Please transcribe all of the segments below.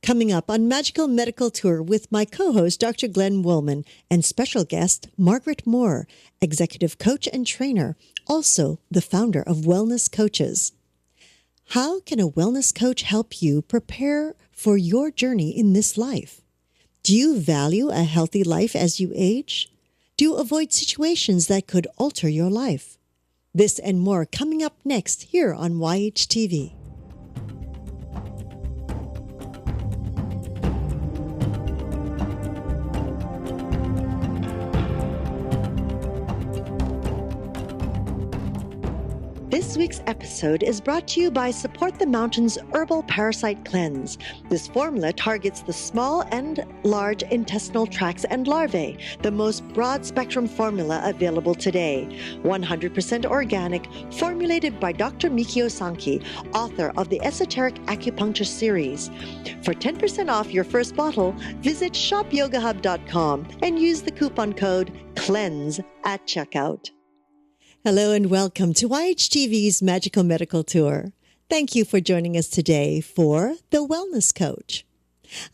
Coming up on Magical Medical Tour with my co-host, Dr. Glenn Woolman, and special guest, Margaret Moore, executive coach and trainer, also the founder of Wellness Coaches. How can a wellness coach help you prepare for your journey in this life? Do you value a healthy life as you age? Do you avoid situations that could alter your life? This and more coming up next here on YHTV. This week's episode is brought to you by Support the Mountain's Herbal Parasite Cleanse. This formula targets the small and large intestinal tracts and larvae, the most broad-spectrum formula available today. 100% organic, formulated by Dr. Mikio Sankey, author of the Esoteric Acupuncture series. For 10% off your first bottle, visit shopyogahub.com and use the coupon code CLEANSE at checkout. Hello and welcome to YHTV's Magical Medical Tour. Thank you for joining us today for The Wellness Coach.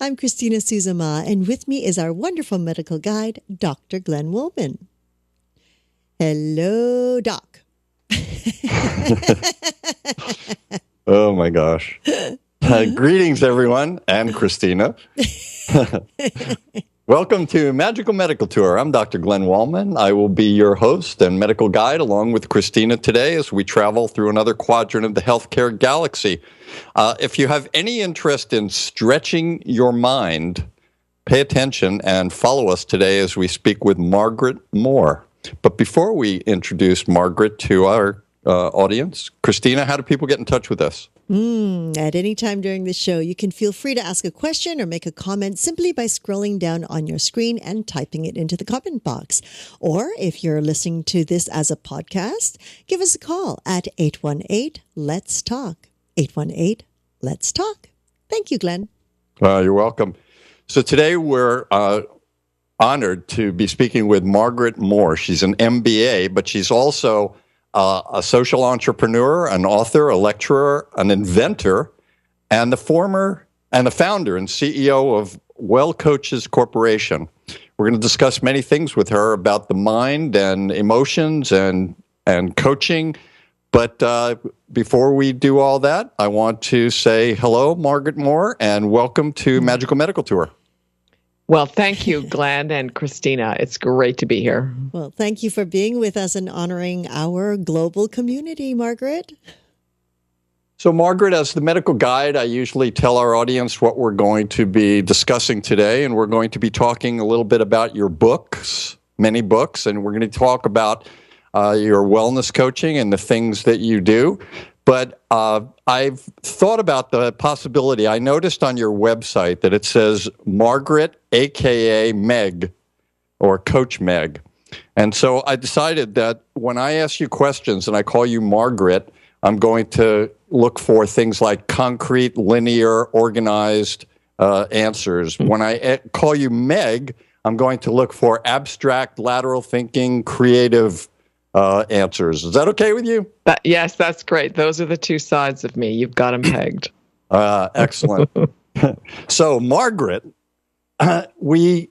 I'm Christina Suzama, and with me is our wonderful medical guide, Dr. Glenn Woolman. Hello, Doc. Oh my gosh. Greetings, everyone, and Christina. Welcome to Magical Medical Tour. I'm Dr. Glenn Woolman. I will be your host and medical guide along with Christina today as we travel through another quadrant of the healthcare galaxy. If you have any interest in stretching your mind, pay attention and follow us today as we speak with Margaret Moore. But before we introduce Margaret to our audience, Christina, how do people get in touch with us? At any time during the show, you can feel free to ask a question or make a comment simply by scrolling down on your screen and typing it into the comment box. Or if you're listening to this as a podcast, give us a call at 818-LETS-TALK. 818-LETS-TALK. Thank you, Glenn. You're welcome. So today we're honored to be speaking with Margaret Moore. She's an MBA, but she's also a social entrepreneur, an author, a lecturer, an inventor, and the founder and CEO of Well Coaches Corporation. We're going to discuss many things with her about the mind and emotions and coaching. But before we do all that, I want to say hello, Margaret Moore, and welcome to Magical Medical Tour. Well, thank you, Glenn and Christina. It's great to be here. Well, thank you for being with us and honoring our global community, Margaret. So, Margaret, as the medical guide, I usually tell our audience what we're going to be discussing today, and we're going to be talking a little bit about your books, many books, and we're going to talk about your wellness coaching and the things that you do. But I've thought about the possibility. I noticed on your website that it says Margaret, a.k.a. Meg, or Coach Meg. And so I decided that when I ask you questions and I call you Margaret, I'm going to look for things like concrete, linear, organized answers. When I call you Meg, I'm going to look for abstract, lateral thinking, creative answers. Is that okay with you? Yes, that's great. Those are the two sides of me. You've got them pegged. Excellent. So, Margaret, we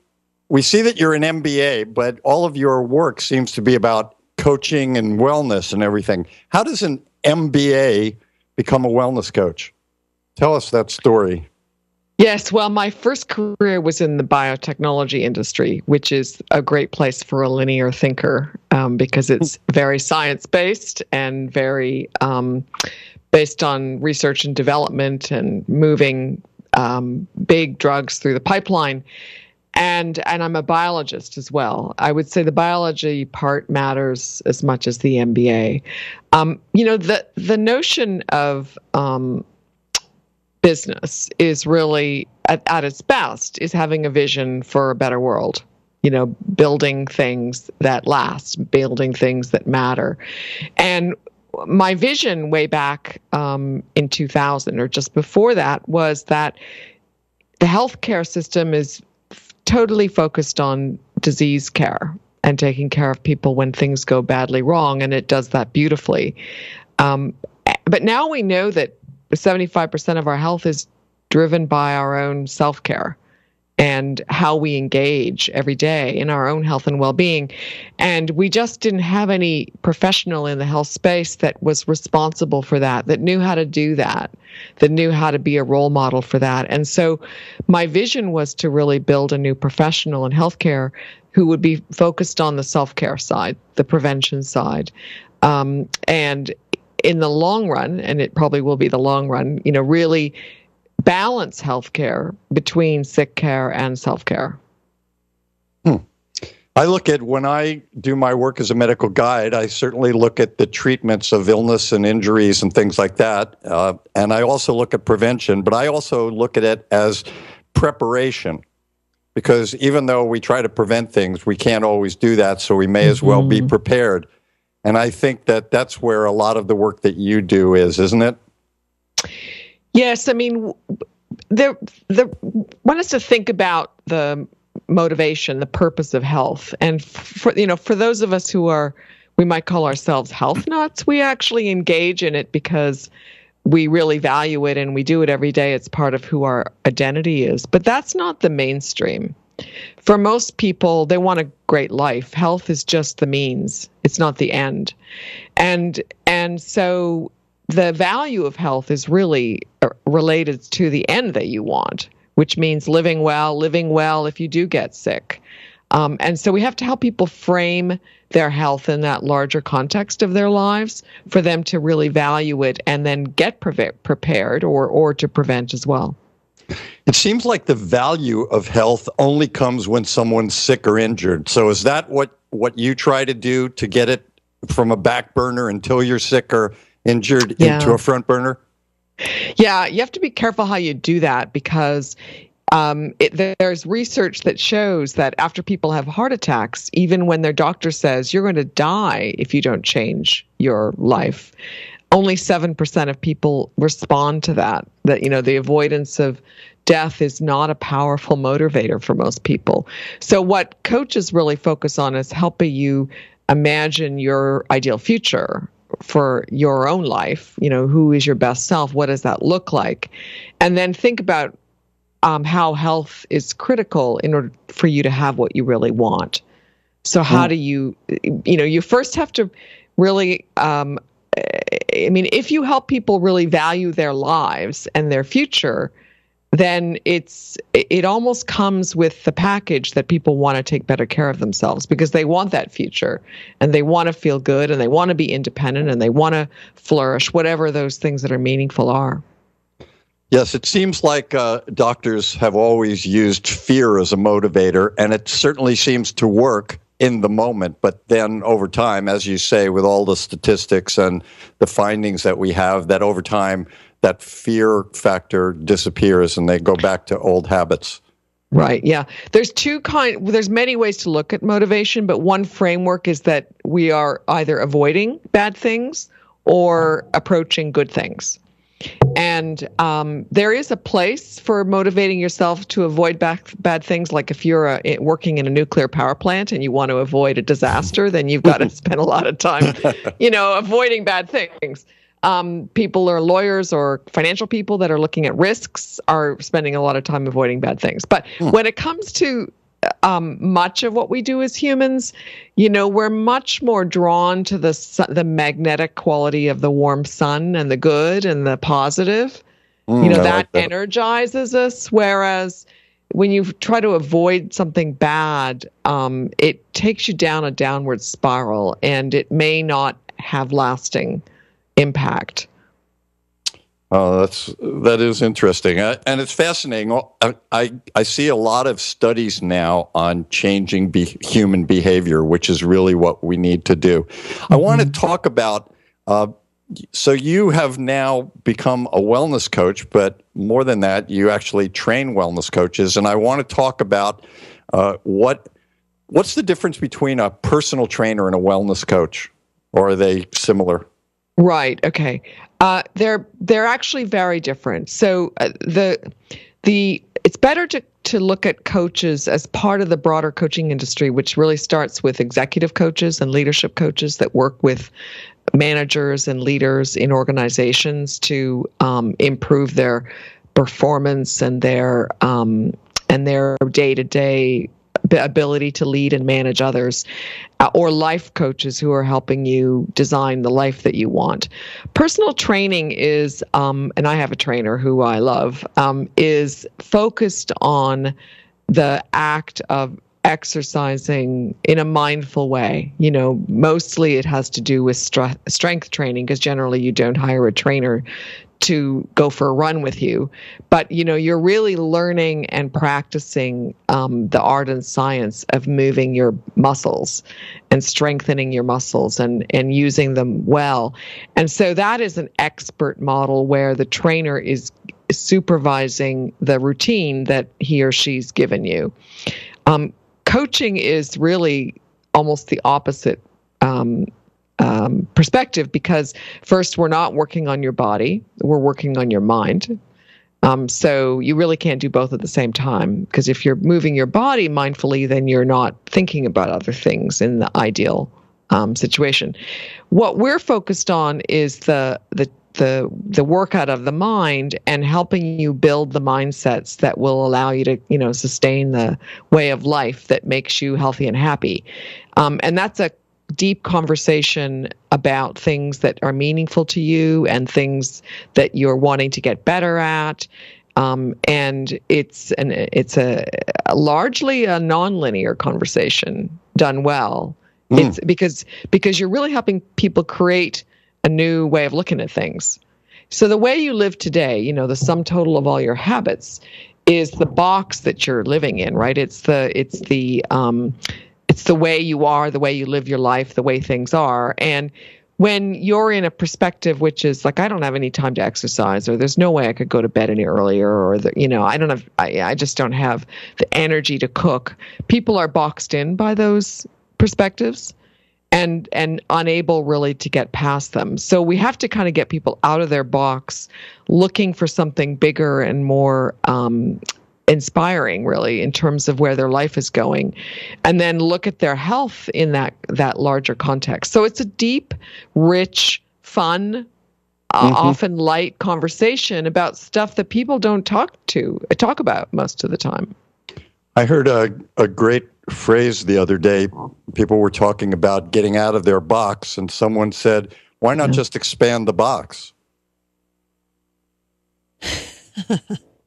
see that you're an MBA, but all of your work seems to be about coaching and wellness and everything. How does an MBA become a wellness coach? Tell us that story. Yes, well, my first career was in the biotechnology industry, which is a great place for a linear thinker because it's very science-based and very based on research and development and moving big drugs through the pipeline. And I'm a biologist as well. I would say the biology part matters as much as the MBA. The notion of business is really at its best is having a vision for a better world, building things that last, building things that matter. And my vision way back in 2000 or just before that was that the healthcare system is totally focused on disease care and taking care of people when things go badly wrong, and it does that beautifully. But now we know that 75% of our health is driven by our own self-care and how we engage every day in our own health and well-being. And we just didn't have any professional in the health space that was responsible for that knew how to do that knew how to be a role model for that. And so my vision was to really build a new professional in healthcare who would be focused on the self-care side, the prevention side. And in the long run, and it probably will be the long run, really balance healthcare between sick care and self-care. I look at, when I do my work as a medical guide, I certainly look at the treatments of illness and injuries and things like that. And I also look at prevention, but I also look at it as preparation. Because even though we try to prevent things, we can't always do that, so we may as well be prepared. And I think that that's where a lot of the work that you do is, isn't it? Yes, I mean, want us to think about the motivation, the purpose of health. And for those of us who are, we might call ourselves health nuts, we actually engage in it because we really value it and we do it every day. It's part of who our identity is. But that's not the mainstream. For most people, they want a great life. Health is just the means. It's not the end. And so the value of health is really related to the end that you want, which means living well if you do get sick. And so we have to help people frame their health in that larger context of their lives for them to really value it and then get prepared or to prevent as well. It seems like the value of health only comes when someone's sick or injured. So is that what you try to do, to get it from a back burner until you're sick or injured into a front burner? Yeah, you have to be careful how you do that, because there's research that shows that after people have heart attacks, even when their doctor says you're going to die if you don't change your life, only 7% of people respond to that. That, the avoidance of death is not a powerful motivator for most people. So what coaches really focus on is helping you imagine your ideal future for your own life. Who is your best self? What does that look like? And then think about how health is critical in order for you to have what you really want. So how do you first have to really, if you help people really value their lives and their future, then it almost comes with the package that people want to take better care of themselves, because they want that future and they want to feel good and they want to be independent and they want to flourish, whatever those things that are meaningful are. Yes, it seems like doctors have always used fear as a motivator, and it certainly seems to work in the moment. But then over time, as you say, with all the statistics and the findings that we have, that over time, that fear factor disappears and they go back to old habits. Right. Yeah. There's many ways to look at motivation, but one framework is that we are either avoiding bad things or approaching good things. And there is a place for motivating yourself to avoid bad things. Like if you're working in a nuclear power plant and you want to avoid a disaster, then you've got to spend a lot of time, avoiding bad things. People or lawyers or financial people that are looking at risks are spending a lot of time avoiding bad things. But when it comes to much of what we do as humans, we're much more drawn to the magnetic quality of the warm sun and the good and the positive. That energizes us. Whereas when you try to avoid something bad, it takes you down a downward spiral, and it may not have lasting impact. Oh, that is interesting, and it's fascinating. I see a lot of studies now on changing human behavior, which is really what we need to do. I want to talk about. So you have now become a wellness coach, but more than that, you actually train wellness coaches, and I want to talk about what's the difference between a personal trainer and a wellness coach, or are they similar? Right. Okay. They're actually very different. So it's better to look at coaches as part of the broader coaching industry, which really starts with executive coaches and leadership coaches that work with managers and leaders in organizations to improve their performance and their day-to-day ability to lead and manage others, or life coaches who are helping you design the life that you want. Personal training is, and I have a trainer who I love, is focused on the act of exercising in a mindful way. Mostly it has to do with strength training, because generally you don't hire a trainer to go for a run with you. But, you're really learning and practicing the art and science of moving your muscles and strengthening your muscles and using them well. And so that is an expert model where the trainer is supervising the routine that he or she's given you. Coaching is really almost the opposite perspective, because first, we're not working on your body, we're working on your mind. So you really can't do both at the same time, because if you're moving your body mindfully, then you're not thinking about other things in the ideal situation. What we're focused on is the workout of the mind and helping you build the mindsets that will allow you to, sustain the way of life that makes you healthy and happy. And that's a deep conversation about things that are meaningful to you and things that you're wanting to get better at. And it's a largely a nonlinear conversation done well. It's because you're really helping people create a new way of looking at things. So the way you live today, the sum total of all your habits is the box that you're living in, right? It's the way you are, the way you live your life, the way things are. And when you're in a perspective which is like, I don't have any time to exercise, or there's no way I could go to bed any earlier, or I just don't have the energy to cook. People are boxed in by those perspectives and unable really to get past them. So we have to kind of get people out of their box, looking for something bigger and more inspiring, really, in terms of where their life is going, and then look at their health in that larger context. So it's a deep, rich, fun, often light conversation about stuff that people don't talk about most of the time. I heard a great phrase the other day. People were talking about getting out of their box, and someone said, why not just expand the box?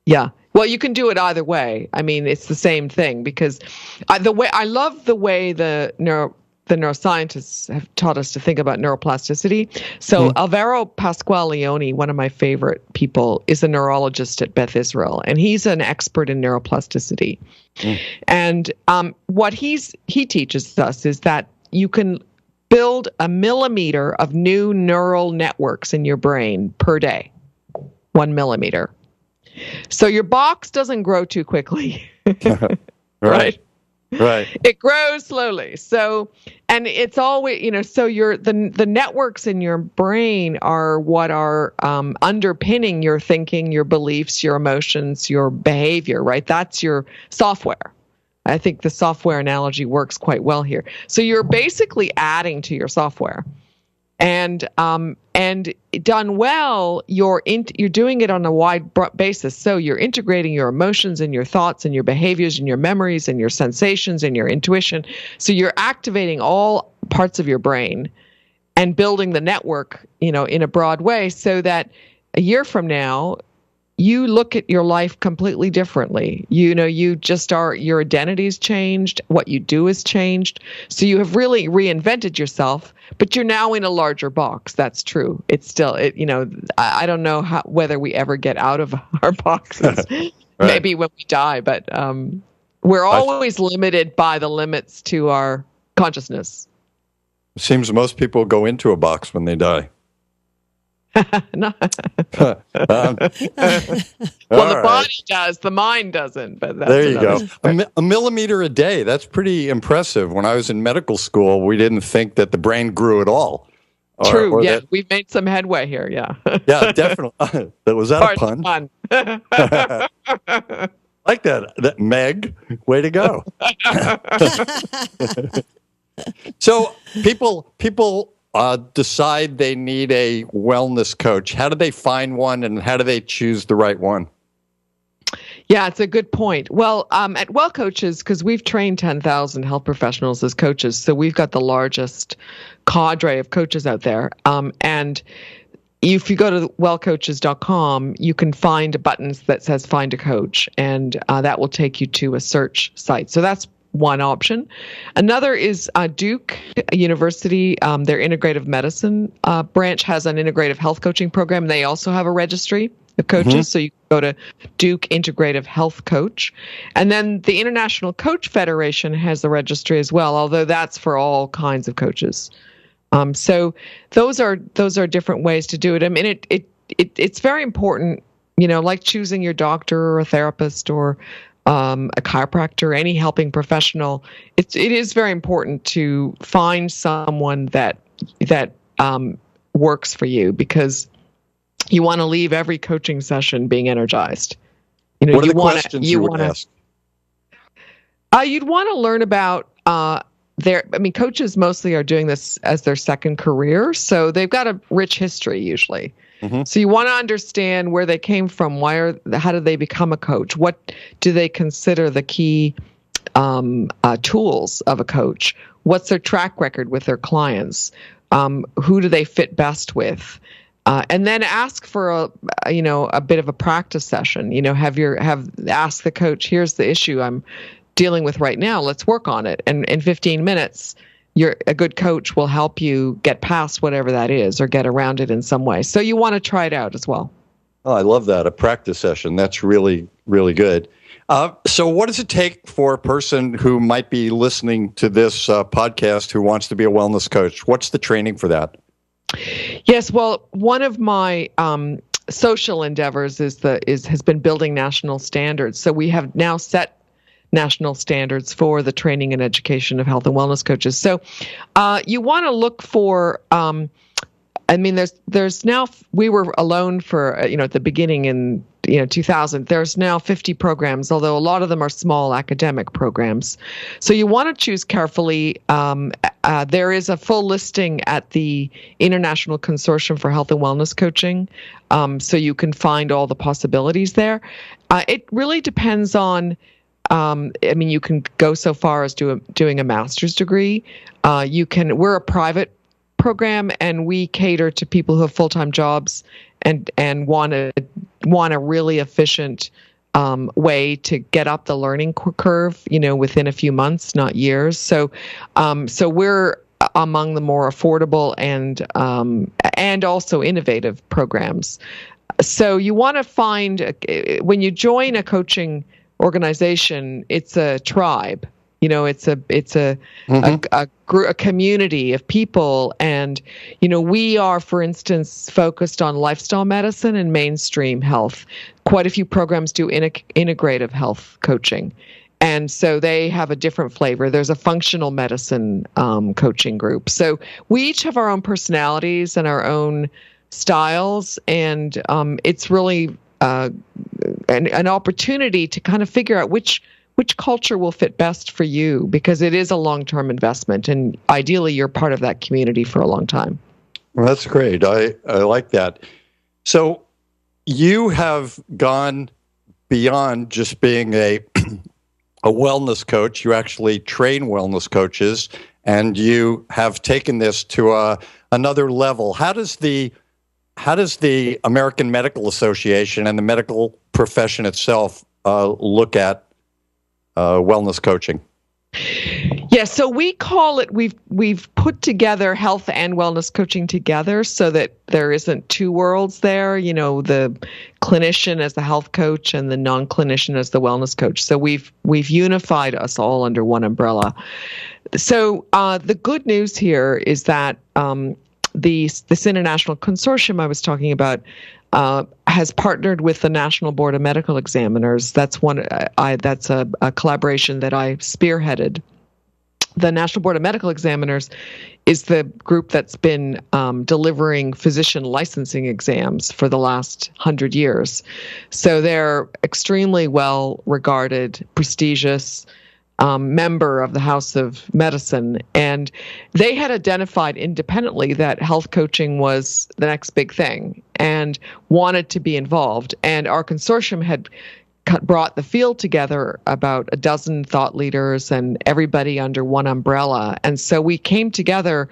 Yeah. Well, you can do it either way. I mean, it's the same thing, because I love the way the neuroscientists have taught us to think about neuroplasticity. So Alvaro Pascual-Leone, one of my favorite people, is a neurologist at Beth Israel, and he's an expert in neuroplasticity. And what he teaches us is that you can build a millimeter of new neural networks in your brain per day, 1 millimeter. So your box doesn't grow too quickly, right? Right. It grows slowly. So, and it's always, so the networks in your brain are what are underpinning your thinking, your beliefs, your emotions, your behavior, right? That's your software. I think the software analogy works quite well here. So you're basically adding to your software. And done well, you're doing it on a wide basis. So you're integrating your emotions and your thoughts and your behaviors and your memories and your sensations and your intuition. So you're activating all parts of your brain and building the network, in a broad way, so that a year from now, you look at your life completely differently. You just your identity's changed, what you do has changed. So you have really reinvented yourself, but you're now in a larger box. That's true. It's still, I don't know whether we ever get out of our boxes, right. Maybe when we die, but we're always limited by the limits to our consciousness. It seems most people go into a box when they die. No. Well, the body does, the mind doesn't. But that's there you go. A millimeter a day. That's pretty impressive. When I was in medical school, we didn't think that the brain grew at all. True. Yeah, we've made some headway here. Yeah. Yeah, definitely. Was that a pun? Like that, Meg. Way to go. So people decide they need a wellness coach. How do they find one, and how do they choose the right one? Yeah, it's a good point. Well, at Well Coaches, because we've trained 10,000 health professionals as coaches, so we've got the largest cadre of coaches out there. And if you go to wellcoaches.com, you can find a button that says Find a Coach, and that will take you to a search site. So that's one option. Another is Duke University. Their integrative medicine branch has an integrative health coaching program. They also have a registry of coaches. Mm-hmm. So you can go to Duke Integrative Health Coach. And then the International Coach Federation has a registry as well, although that's for all kinds of coaches. So those are different ways to do it. I mean, it's very important, like choosing your doctor or a therapist or a chiropractor, any helping professional. It is very important to find someone that works for you, because you want to leave every coaching session being energized. What are the questions you would ask? You'd want to learn about coaches mostly are doing this as their second career, so they've got a rich history usually. Mm-hmm. So you want to understand where they came from, how did they become a coach? What do they consider the key tools of a coach? What's their track record with their clients? Who do they fit best with? And then ask for a bit of a practice session. Ask the coach, here's the issue I'm dealing with right now. Let's work on it. And in 15 minutes, a good coach will help you get past whatever that is or get around it in some way. So you want to try it out as well. Oh, I love that. A practice session. That's really, really good. So what does it take for a person who might be listening to this podcast who wants to be a wellness coach? What's the training for that? Yes. Well, one of my social endeavors has been building national standards. So we have now set national standards for the training and education of health and wellness coaches. So you want to look for, there's now, we were alone for, at the beginning in, 2000, there's now 50 programs, although a lot of them are small academic programs. So you want to choose carefully. There is a full listing at the International Consortium for Health and Wellness Coaching. So you can find all the possibilities there. It really depends on, you can go so far as doing a master's degree. We're a private program, and we cater to people who have full-time jobs and want a really efficient way to get up the learning curve, within a few months, not years. So we're among the more affordable and also innovative programs. So you want to find, when you join a coaching organization, it's a tribe. It's a community of people, and we are, for instance, focused on lifestyle medicine and mainstream health. Quite a few programs do integrative health coaching, and so they have a different flavor. There's a functional medicine coaching group. So we each have our own personalities and our own styles, and it's really an opportunity to kind of figure out which culture will fit best for you, because it is a long-term investment, and ideally you're part of that community for a long time. Well, that's great. I like that. So you have gone beyond just being a wellness coach. You actually train wellness coaches, and you have taken this to another level. How does the American Medical Association and the medical profession itself look at wellness coaching? Yeah, so we call it, we've put together health and wellness coaching together so that there isn't two worlds there, the clinician as the health coach and the non-clinician as the wellness coach. So we've unified us all under one umbrella. So the good news here is that this international consortium I was talking about has partnered with the National Board of Medical Examiners. That's that's a collaboration that I spearheaded. The National Board of Medical Examiners is the group that's been delivering physician licensing exams for the last 100 years. So they're extremely well regarded, prestigious member of the House of Medicine, and they had identified independently that health coaching was the next big thing and wanted to be involved. And our consortium had brought the field together, about a dozen thought leaders and everybody under one umbrella. And so we came together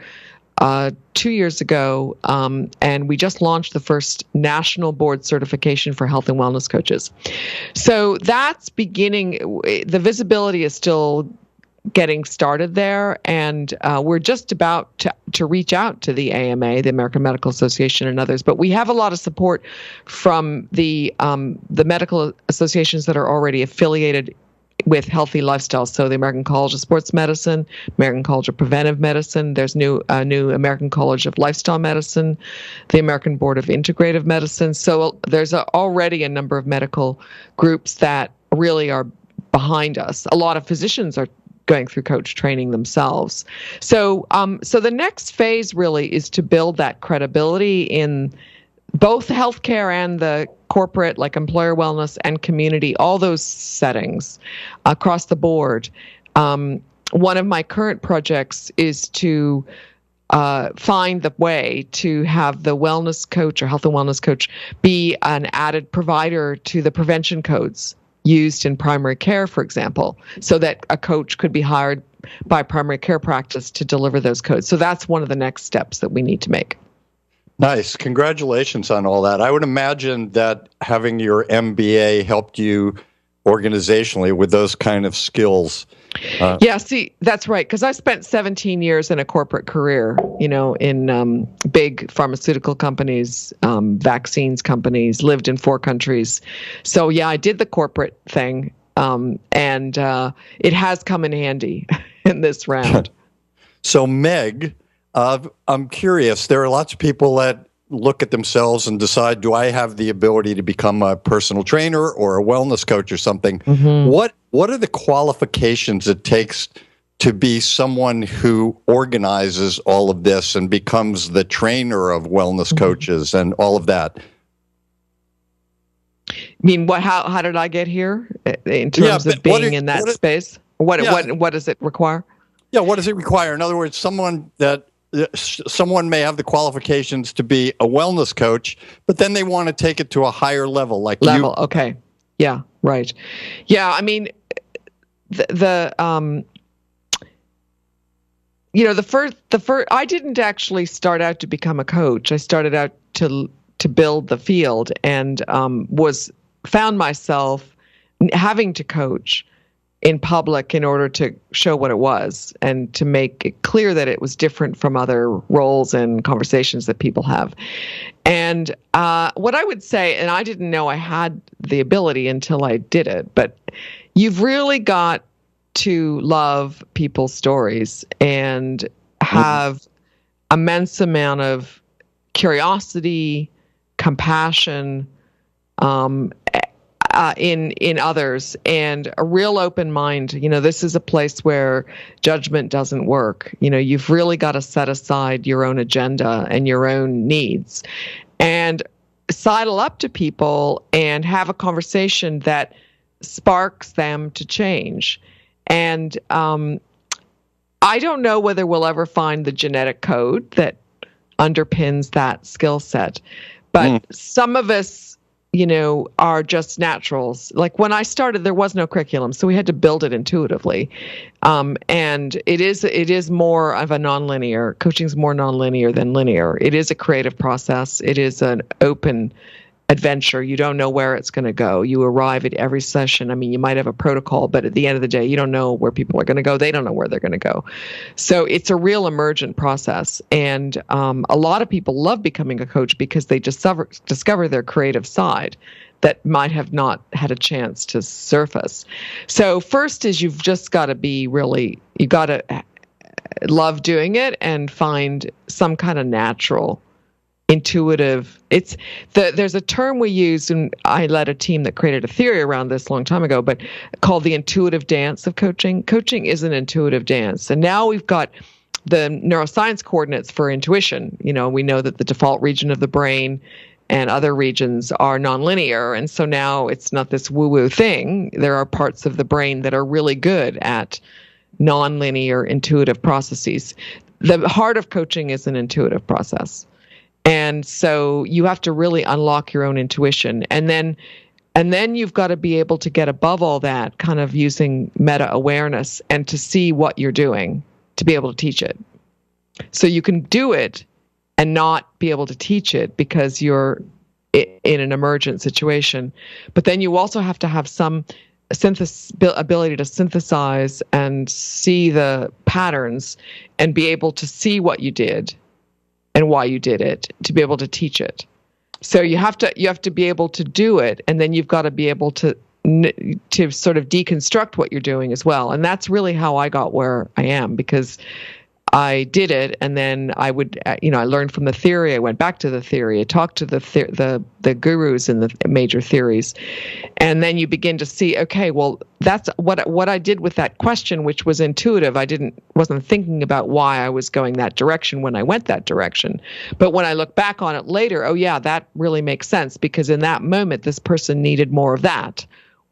2 years ago, and we just launched the first national board certification for health and wellness coaches. So that's beginning. The visibility is still getting started there, and we're just about to reach out to the AMA, the American Medical Association, and others. But we have a lot of support from the medical associations that are already affiliated with healthy lifestyles. So the American College of Sports Medicine, American College of Preventive Medicine, there's new American College of Lifestyle Medicine, the American Board of Integrative Medicine. So there's already a number of medical groups that really are behind us. A lot of physicians are going through coach training themselves. So the next phase really is to build that credibility in both healthcare and the corporate, like employer wellness and community, all those settings across the board. One of my current projects is to find the way to have the wellness coach or health and wellness coach be an added provider to the prevention codes used in primary care, for example, so that a coach could be hired by primary care practice to deliver those codes. So that's one of the next steps that we need to make. Nice. Congratulations on all that. I would imagine that having your MBA helped you organizationally with those kind of skills. Yeah, see, that's right. Because I spent 17 years in a corporate career, in big pharmaceutical companies, vaccines companies, lived in 4 countries. So yeah, I did the corporate thing, and it has come in handy in this round. So Meg, I'm curious. There are lots of people that look at themselves and decide, do I have the ability to become a personal trainer or a wellness coach or something? Mm-hmm. What are the qualifications it takes to be someone who organizes all of this and becomes the trainer of wellness coaches and all of that? I mean, how did I get here in terms of being in that space? What does it require? Yeah, what does it require? In other words, someone may have the qualifications to be a wellness coach, but then they want to take it to a higher level, you. Okay. Yeah. Right. Yeah. I mean, the first, I didn't actually start out to become a coach. I started out to build the field, and found myself having to coach in public in order to show what it was and to make it clear that it was different from other roles and conversations that people have. And what I would say, and I didn't know I had the ability until I did it, but you've really got to love people's stories and have immense amount of curiosity, compassion, in others, and a real open mind. This is a place where judgment doesn't work. You've really got to set aside your own agenda and your own needs and sidle up to people and have a conversation that sparks them to change. And I don't know whether we'll ever find the genetic code that underpins that skill set, but some of us are just naturals. Like when I started, there was no curriculum, so we had to build it intuitively. And it is more of a nonlinear. Coaching's more nonlinear than linear. It is a creative process. It is an open adventure. You don't know where it's going to go. You arrive at every session. I mean, you might have a protocol, but at the end of the day, you don't know where people are going to go. They don't know where they're going to go. So it's a real emergent process. And a lot of people love becoming a coach because they discover their creative side that might have not had a chance to surface. So first is you've just got to you got to love doing it and find some kind of natural intuitive. There's a term we use, and I led a team that created a theory around this a long time ago, but called the intuitive dance of coaching. Coaching is an intuitive dance. And now we've got the neuroscience coordinates for intuition. We know that the default region of the brain and other regions are nonlinear. And so now it's not this woo-woo thing. There are parts of the brain that are really good at nonlinear intuitive processes. The heart of coaching is an intuitive process. And so you have to really unlock your own intuition. And then And then you've got to be able to get above all that, kind of using meta-awareness and to see what you're doing to be able to teach it. So you can do it and not be able to teach it because you're in an emergent situation. But then you also have to have some ability to synthesize and see the patterns and be able to see what you did and why you did it to be able to teach it. So you have to be able to do it, and then you've got to be able to sort of deconstruct what you're doing as well. And that's really how I got where I am, because I did it, and then I would, I learned from the theory. I went back to the theory. I talked to the gurus in the major theories, and then you begin to see, okay, well, that's what I did with that question, which was intuitive. I wasn't thinking about why I was going that direction when I went that direction. But when I look back on it later, oh yeah, that really makes sense, because in that moment, this person needed more of that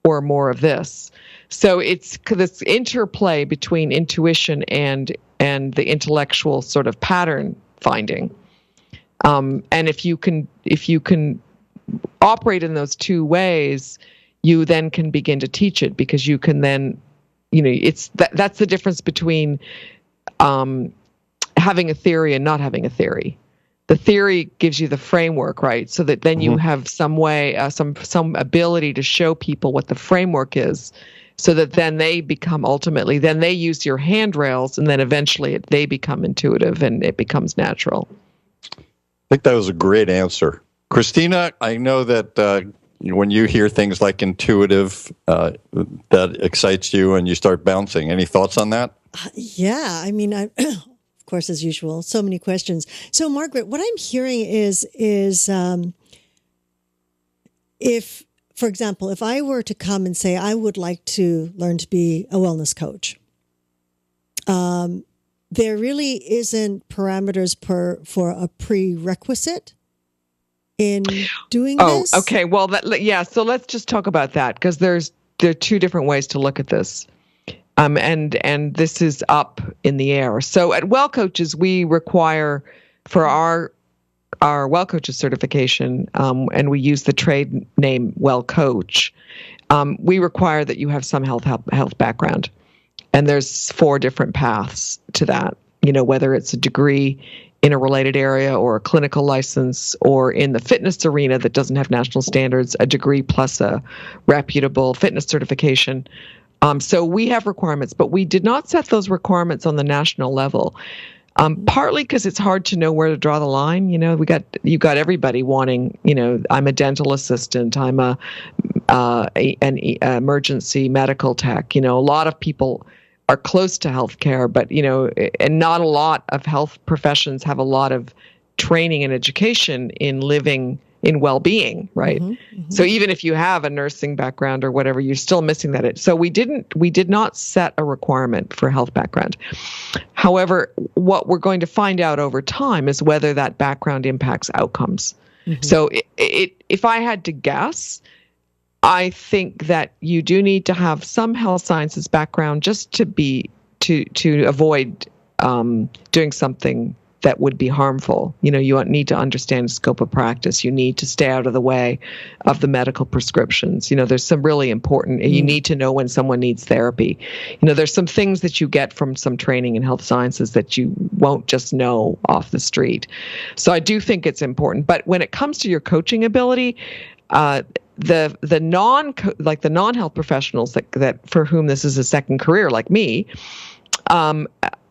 or more of this. So it's this interplay between intuition and the intellectual sort of pattern finding. And if you can operate in those two ways, you then can begin to teach it, because you can then, that's the difference between having a theory and not having a theory. The theory gives you the framework, right? So that then you have some way, some ability to show people what the framework is, so that then they become then they use your handrails, and then eventually they become intuitive and it becomes natural. I think that was a great answer. Christina, I know that when you hear things like intuitive, that excites you and you start bouncing. Any thoughts on that? Yeah, I mean, of course, as usual, so many questions. So, Margaret, what I'm hearing is if, for example, if I were to come and say, I would like to learn to be a wellness coach, there really isn't parameters for a prerequisite in doing this? Oh, okay. Well, so let's just talk about that, because there are two different ways to look at this. And this is up in the air. So at Well Coaches, we require for our Well Coaches certification, and we use the trade name Well Coach, we require that you have some health background. And there's 4 different paths to that, whether it's a degree in a related area or a clinical license, or in the fitness arena that doesn't have national standards, a degree plus a reputable fitness certification. So we have requirements, but we did not set those requirements on the national level. Partly because it's hard to know where to draw the line. You got everybody wanting, I'm a dental assistant, I'm an emergency medical tech. A lot of people are close to healthcare, but and not a lot of health professions have a lot of training and education in living in well-being, right? So even if you have a nursing background or whatever, you're still missing that. So we did not set a requirement for health background. However, what we're going to find out over time is whether that background impacts outcomes. So if I had to guess, I think that you do need to have some health sciences background just to avoid doing something that would be harmful. You need to understand the scope of practice. You need to stay out of the way of the medical prescriptions. There's some really important, you need to know when someone needs therapy. There's some things that you get from some training in health sciences that you won't just know off the street. So I do think it's important. But when it comes to your coaching ability, the non-health professionals that for whom this is a second career, like me,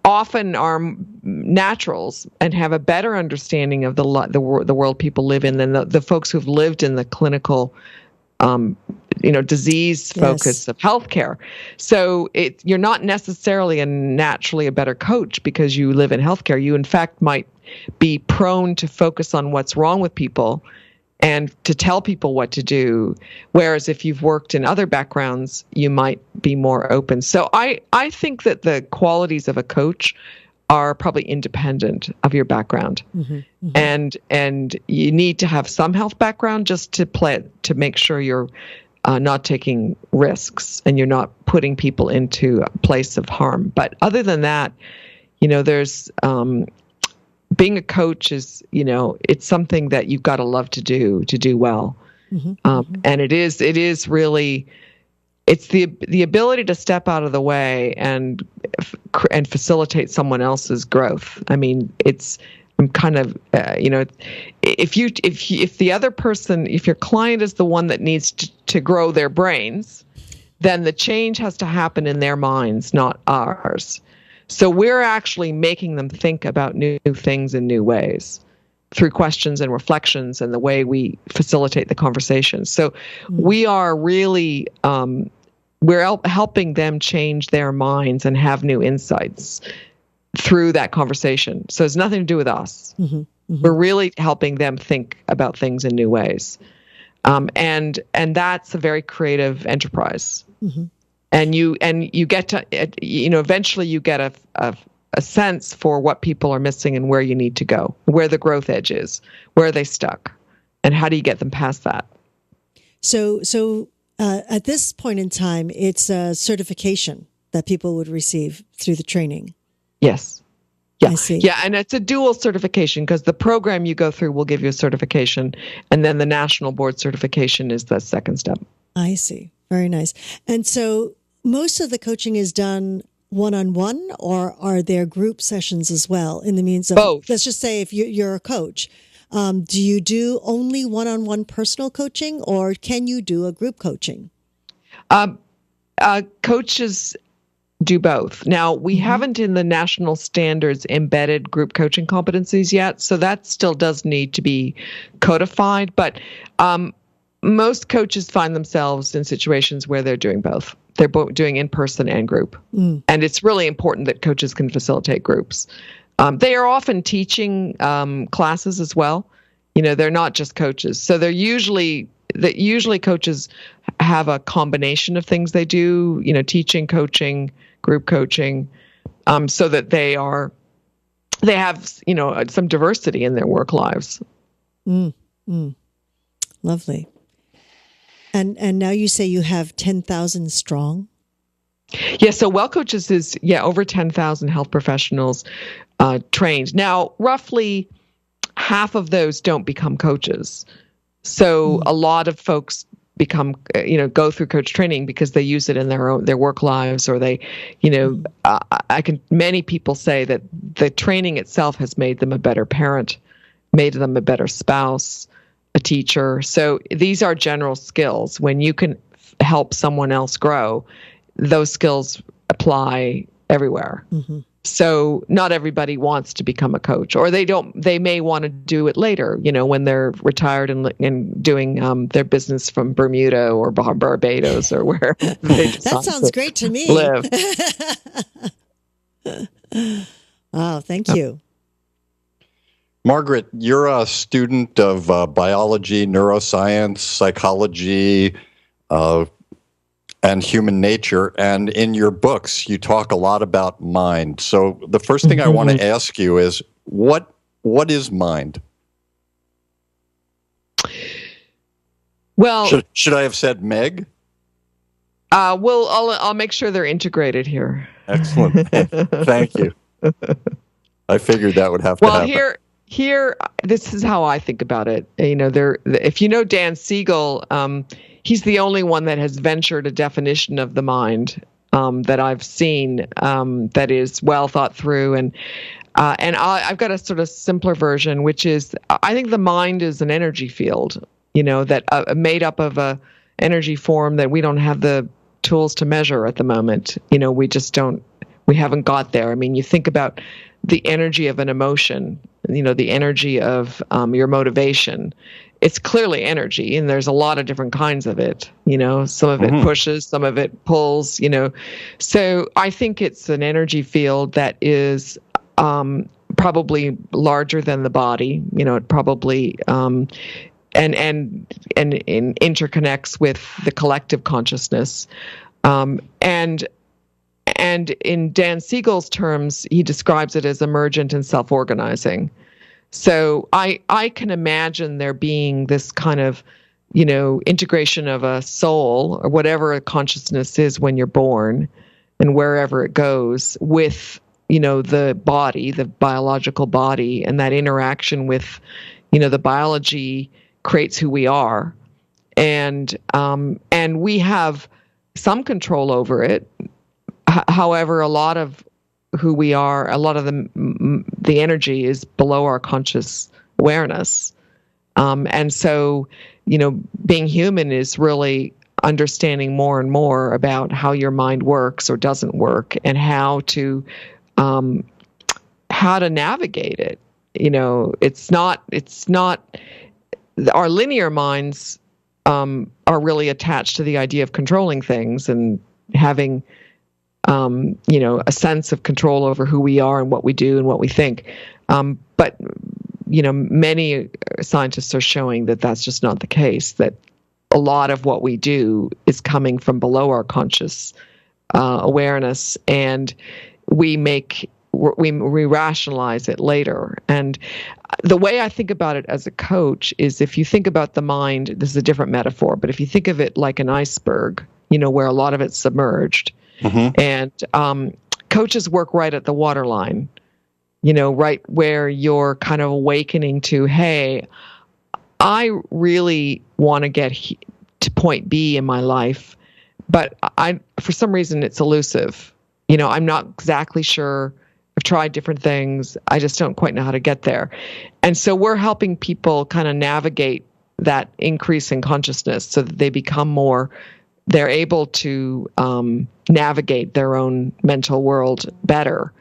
often are naturals and have a better understanding of the world people live in than the folks who've lived in the clinical, disease focus of healthcare. So you're not necessarily naturally a better coach because you live in healthcare. You, in fact, might be prone to focus on what's wrong with people and to tell people what to do. Whereas if you've worked in other backgrounds, you might be more open. So I think that the qualities of a coach are probably independent of your background. And you need to have some health background just to make sure you're not taking risks and you're not putting people into a place of harm. But other than that, there's being a coach is, it's something that you've got to love to do well. And it is really, it's the ability to step out of the way and facilitate someone else's growth. I mean, I'm kind of, if the other person, if your client is the one that needs to grow their brains, then the change has to happen in their minds, not ours. So we're actually making them think about new things in new ways through questions and reflections and the way we facilitate the conversation. So we are really, we're helping them change their minds and have new insights through that conversation. So it's nothing to do with us. We're really helping them think about things in new ways. And that's a very creative enterprise. And you get to, eventually you get a sense for what people are missing and where you need to go, where the growth edge is, where are they stuck, and how do you get them past that? So at this point in time, it's a certification that people would receive through the training. Yes. Yeah. I see. Yeah. And it's a dual certification because the program you go through will give you a certification, and then the national board certification is the second step. I see. Very nice. And so most of the coaching is done one-on-one, or are there group sessions as well in the means of both? Let's just say if you're a coach, do you do only one-on-one personal coaching, or can you do a group coaching? Coaches do both. Now, we haven't in the national standards embedded group coaching competencies yet, so that still does need to be codified. But most coaches find themselves in situations where they're doing both. They're both doing in-person and group. And it's really important that coaches can facilitate groups. They are often teaching classes as well. They're not just coaches. So usually coaches have a combination of things they do, teaching, coaching, group coaching, so that they have, some diversity in their work lives. Lovely. And now you say you have 10,000 strong? Yeah, so Well Coaches is, over 10,000 health professionals trained. Now, roughly half of those don't become coaches. So a lot of folks go through coach training because they use it in their work lives, or they, many people say that the training itself has made them a better parent, made them a better spouse, a teacher. So these are general skills. When you can help someone else grow, those skills apply everywhere. So not everybody wants to become a coach, or they may want to do it later, when they're retired and doing their business from Bermuda or Barbados or where they that sounds great to me. Live. Wow, thank you. Margaret, you're a student of biology, neuroscience, psychology, and human nature. And in your books, you talk a lot about mind. So the first thing I want to ask you is, what is mind? Well, should I have said Meg? Well, I'll make sure they're integrated here. Excellent. Thank you. I figured that would have to happen. Well, here, this is how I think about it. If you know Dan Siegel, he's the only one that has ventured a definition of the mind that I've seen that is well thought through, and I've got a sort of simpler version, which is I think the mind is an energy field, that made up of a energy form that we don't have the tools to measure at the moment. We haven't got there. I mean, you think about the energy of an emotion, the energy of your motivation. It's clearly energy, and there's a lot of different kinds of it. Some of it pushes, some of it pulls, So I think it's an energy field that is probably larger than the body. It probably and interconnects with the collective consciousness. And in Dan Siegel's terms, he describes it as emergent and self-organizing. So I can imagine there being this kind of, integration of a soul or whatever a consciousness is when you're born and wherever it goes with, the body, the biological body, and that interaction with, the biology creates who we are. and we have some control over it. However, a lot of who we are, a lot of the energy is below our conscious awareness. And so, being human is really understanding more and more about how your mind works or doesn't work, and how to navigate it. It's not our linear minds are really attached to the idea of controlling things and having a sense of control over who we are and what we do and what we think. But many scientists are showing that that's just not the case, that a lot of what we do is coming from below our conscious awareness, and we rationalize it later. And the way I think about it as a coach is, if you think about the mind, this is a different metaphor, but if you think of it like an iceberg, where a lot of it's submerged, and coaches work right at the waterline, right where you're kind of awakening to, hey, I really want to get to point B in my life, but for some reason it's elusive. I'm not exactly sure. I've tried different things. I just don't quite know how to get there. And so we're helping people kind of navigate that increase in consciousness so that they become they're able to navigate their own mental world better.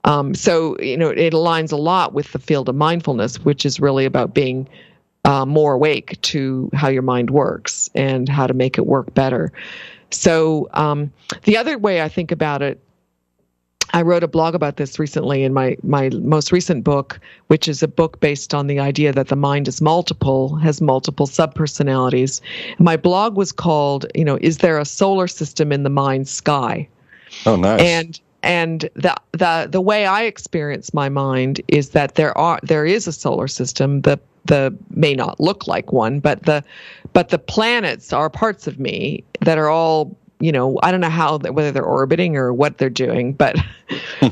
So, it aligns a lot with the field of mindfulness, which is really about being more awake to how your mind works and how to make it work better. So the other way I think about it, I wrote a blog about this recently in my most recent book, which is a book based on the idea that the mind is multiple, has multiple subpersonalities. My blog was called, Is There a Solar System in the Mind's Sky? Oh, nice. And the way I experience my mind is that there is a solar system. The may not look like one, but the planets are parts of me that are all, I don't know whether they're orbiting or what they're doing, but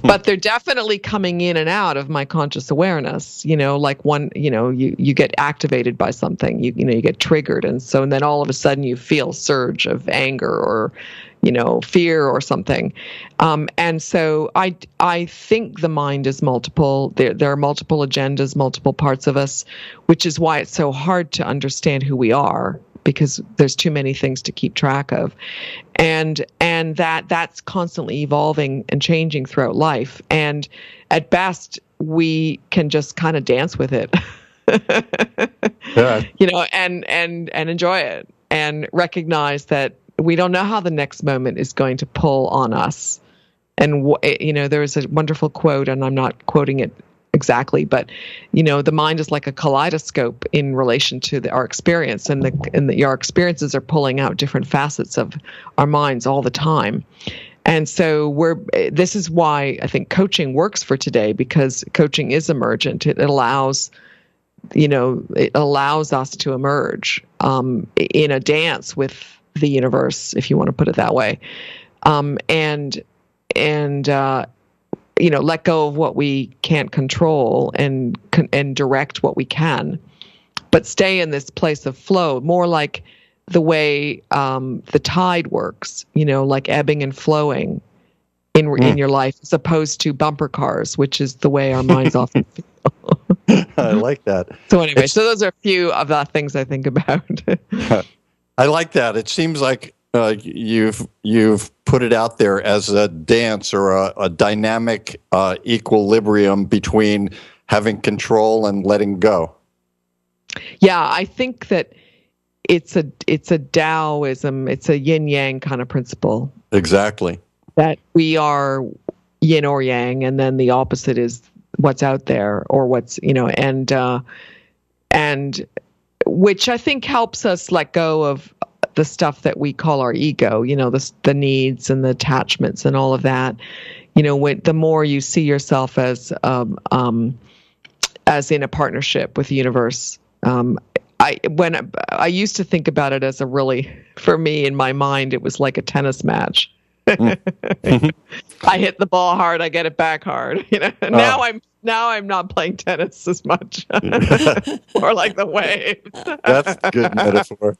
but they're definitely coming in and out of my conscious awareness. Like one, you get activated by something, you get triggered, and then all of a sudden you feel a surge of anger or fear or something. And so I think the mind is multiple. There are multiple agendas, multiple parts of us, which is why it's so hard to understand who we are, because there's too many things to keep track of. And that's constantly evolving and changing throughout life. And at best, we can just kind of dance with it. Yeah. And enjoy it and recognize that we don't know how the next moment is going to pull on us. And, there's a wonderful quote, and I'm not quoting it exactly, but, the mind is like a kaleidoscope in relation to our experience, and our experiences are pulling out different facets of our minds all the time. And so this is why I think coaching works for today, because coaching is emergent. It allows us to emerge in a dance with the universe, if you want to put it that way, and let go of what we can't control and direct what we can, but stay in this place of flow, more like the way the tide works, like ebbing and flowing in your life, as opposed to bumper cars, which is the way our minds often feel. I like that. So anyway, so those are a few of the things I think about. I like that. It seems like you've put it out there as a dance or a dynamic equilibrium between having control and letting go. Yeah, I think that it's a Taoism. It's a yin yang kind of principle. Exactly. That we are yin or yang, and then the opposite is what's out there, or what's and which I think helps us let go of the stuff that we call our ego, the needs and the attachments and all of that. The more you see yourself as in a partnership with the universe. I used to think about it as for me in my mind, it was like a tennis match. I hit the ball hard, I get it back hard. Now I'm not playing tennis as much. Or like the waves. That's a good metaphor.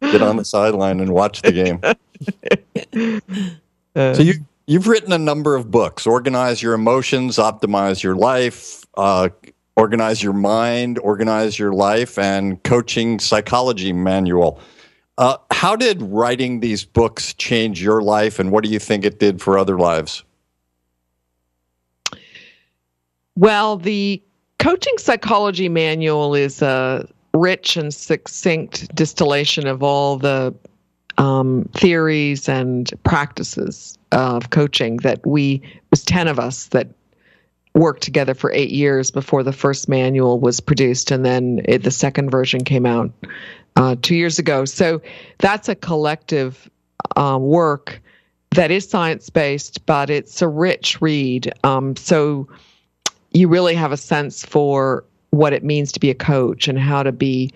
Get on the sideline and watch the game. So you've written a number of books: Organize Your Emotions, Optimize Your Life, Organize Your Mind, Organize Your Life, and Coaching Psychology Manual. How did writing these books change your life, and what do you think it did for other lives? Well, the Coaching Psychology Manual is a rich and succinct distillation of all the theories and practices of coaching that it was 10 of us that worked together for 8 years before the first manual was produced, and then the second version came out 2 years ago. So that's a collective work that is science-based, but it's a rich read. So you really have a sense for what it means to be a coach and how to be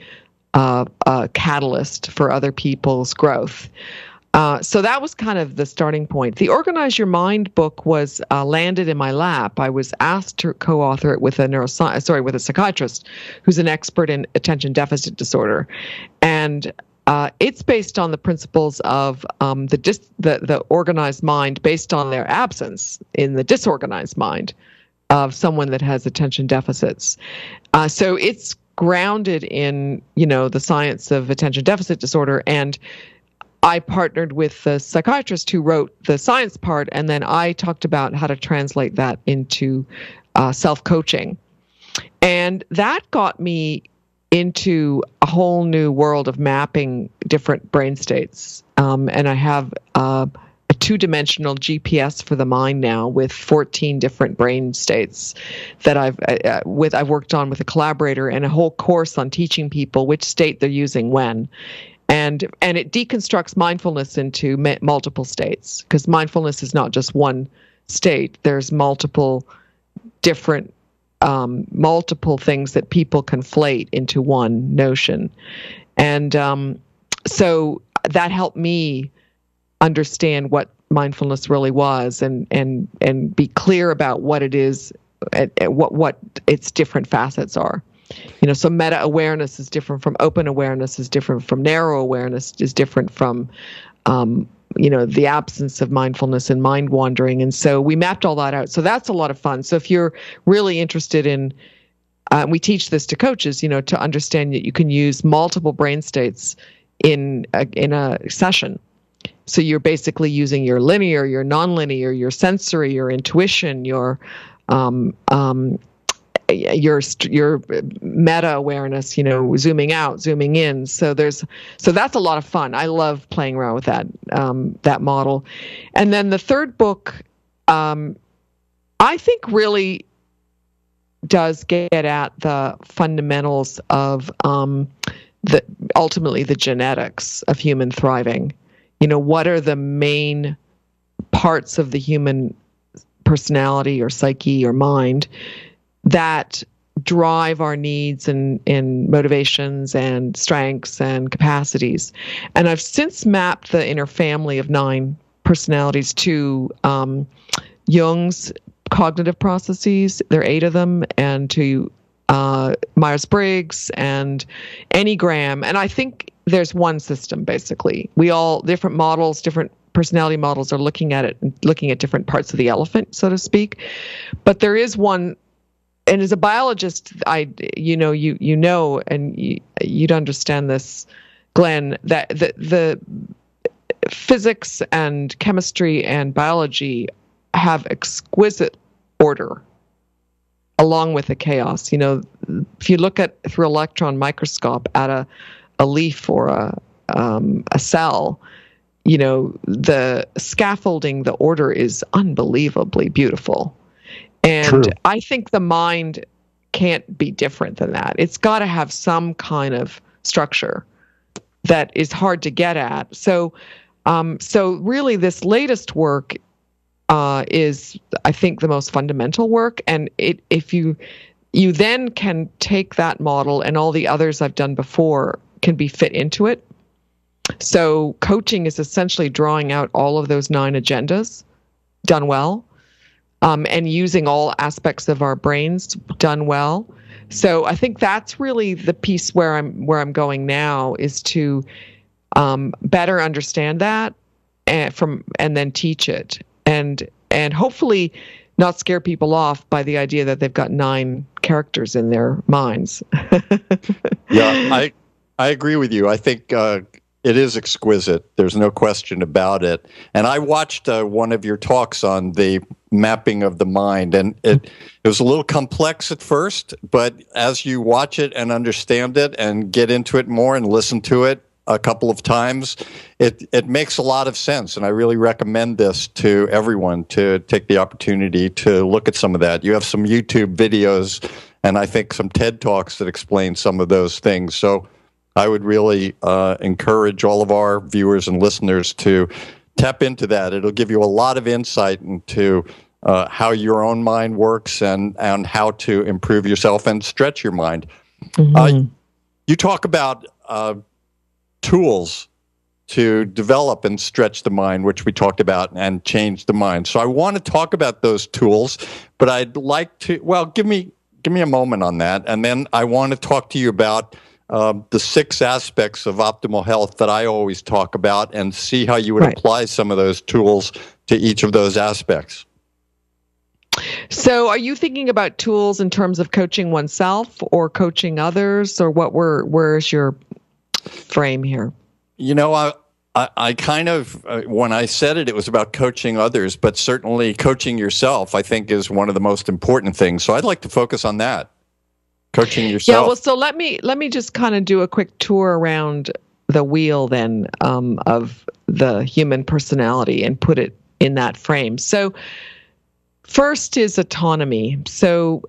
a catalyst for other people's growth. So that was kind of the starting point. The Organize Your Mind book was landed in my lap. I was asked to co-author it with with a psychiatrist who's an expert in attention deficit disorder, and it's based on the principles of the organized mind, based on their absence in the disorganized mind of someone that has attention deficits. So it's grounded in the science of attention deficit disorder, and I partnered with the psychiatrist who wrote the science part, and then I talked about how to translate that into self-coaching. And that got me into a whole new world of mapping different brain states. And I have a two-dimensional GPS for the mind now with 14 different brain states that I've worked on with a collaborator, and a whole course on teaching people which state they're using when. And it deconstructs mindfulness into multiple states, because mindfulness is not just one state. There's multiple different multiple things that people conflate into one notion. And so that helped me understand what mindfulness really was, and be clear about what it is, what its different facets are. So meta awareness is different from open awareness, is different from narrow awareness, is different from the absence of mindfulness and mind wandering. And so we mapped all that out. So that's a lot of fun. So if you're really interested in, we teach this to coaches, to understand that you can use multiple brain states in a session. So you're basically using your linear, your nonlinear, your sensory, your intuition, your meta awareness, zooming out, zooming in. So that's a lot of fun. I love playing around with that model. And then the third book, I think really does get at the fundamentals of ultimately the genetics of human thriving. What are the main parts of the human personality or psyche or mind that drive our needs and motivations and strengths and capacities. And I've since mapped the inner family of 9 personalities to Jung's cognitive processes. There are 8 of them, and to Myers-Briggs and Enneagram. And I think there's one system, basically. We all, different models, different personality models are looking at it, looking at different parts of the elephant, so to speak. But there is one. And as a biologist, you'd understand this, Glenn, that the physics and chemistry and biology have exquisite order along with the chaos. If you look at through electron microscope at a leaf or a cell, the scaffolding, the order is unbelievably beautiful. And true. I think the mind can't be different than that. It's got to have some kind of structure that is hard to get at. So really this latest work is, I think, the most fundamental work. And if you then can take that model, and all the others I've done before can be fit into it. So coaching is essentially drawing out all of those 9 agendas done well. and using all aspects of our brains done well. So I think that's really the piece where I'm going now, is to better understand that and then teach it, and hopefully not scare people off by the idea that they've got 9 characters in their minds. Yeah, I agree with you. I think it is exquisite. There's no question about it. And I watched one of your talks on the mapping of the mind, and it was a little complex at first, but as you watch it and understand it and get into it more and listen to it a couple of times, it makes a lot of sense. And I really recommend this to everyone to take the opportunity to look at some of that. You have some YouTube videos and I think some TED Talks that explain some of those things. So I would really encourage all of our viewers and listeners to tap into that. It'll give you a lot of insight into how your own mind works and how to improve yourself and stretch your mind. Mm-hmm. You talk about tools to develop and stretch the mind, which we talked about, and change the mind. So I want to talk about those tools, but I'd like to, give me a moment on that. And then I want to talk to you about the 6 aspects of optimal health that I always talk about, and see how you would apply some of those tools to each of those aspects. So are you thinking about tools in terms of coaching oneself or coaching others, or where's your frame here? You know, I kind of, when I said it, it was about coaching others, but certainly coaching yourself, I think, is one of the most important things. So I'd like to focus on that, coaching yourself. Yeah, well, so let me just kind of do a quick tour around the wheel then of the human personality and put it in that frame. So first is autonomy. So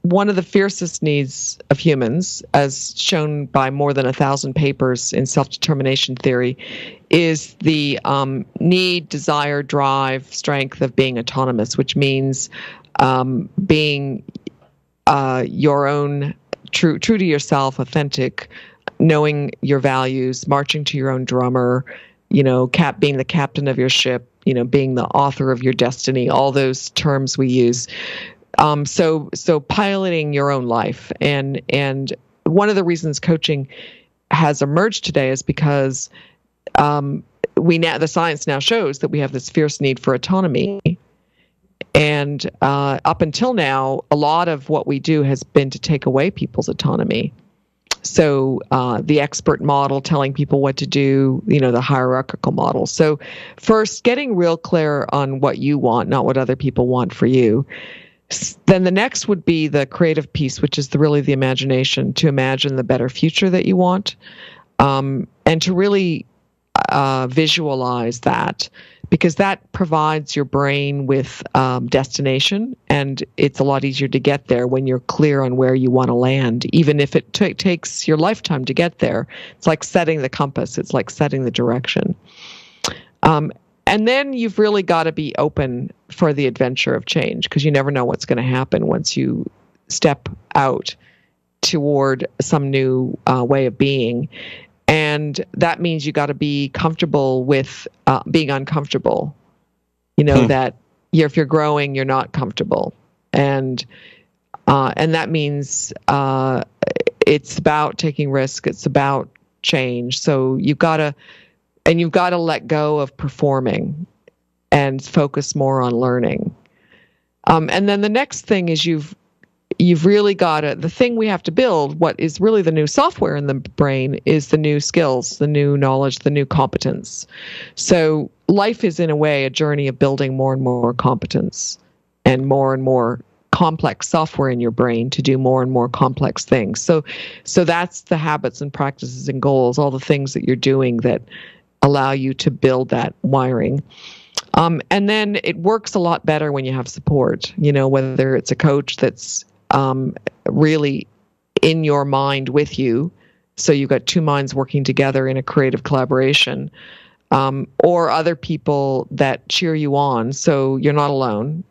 one of the fiercest needs of humans, as shown by more than 1,000 papers in self-determination theory, is the need, desire, drive, strength of being autonomous, which means being your own, true to yourself, authentic, knowing your values, marching to your own drummer, being the captain of your ship, being the author of your destiny, all those terms we use. So piloting your own life. And one of the reasons coaching has emerged today is because the science now shows that we have this fierce need for autonomy. And up until now, a lot of what we do has been to take away people's autonomy. So the expert model, telling people what to do, the hierarchical model. So first, getting real clear on what you want, not what other people want for you. Then the next would be the creative piece, which is really the imagination, to imagine the better future that you want, and to really visualize that, because that provides your brain with destination, and it's a lot easier to get there when you're clear on where you want to land, even if it takes your lifetime to get there. It's like setting the compass. It's like setting the direction. And then you've really got to be open for the adventure of change, because you never know what's going to happen once you step out toward some new way of being. And that means you got to be comfortable with being uncomfortable. That if you're growing, you're not comfortable, and that means it's about taking risk. It's about change. So you've got to let go of performing and focus more on learning. And then the next thing is you've really got to, the thing we have to build, what is really the new software in the brain, is the new skills, the new knowledge, the new competence. So life is, in a way, a journey of building more and more competence and more complex software in your brain to do more and more complex things. So that's the habits and practices and goals, all the things that you're doing that allow you to build that wiring. And then it works a lot better when you have support, whether it's a coach that's really in your mind with you, so you've got 2 minds working together in a creative collaboration, or other people that cheer you on, so you're not alone.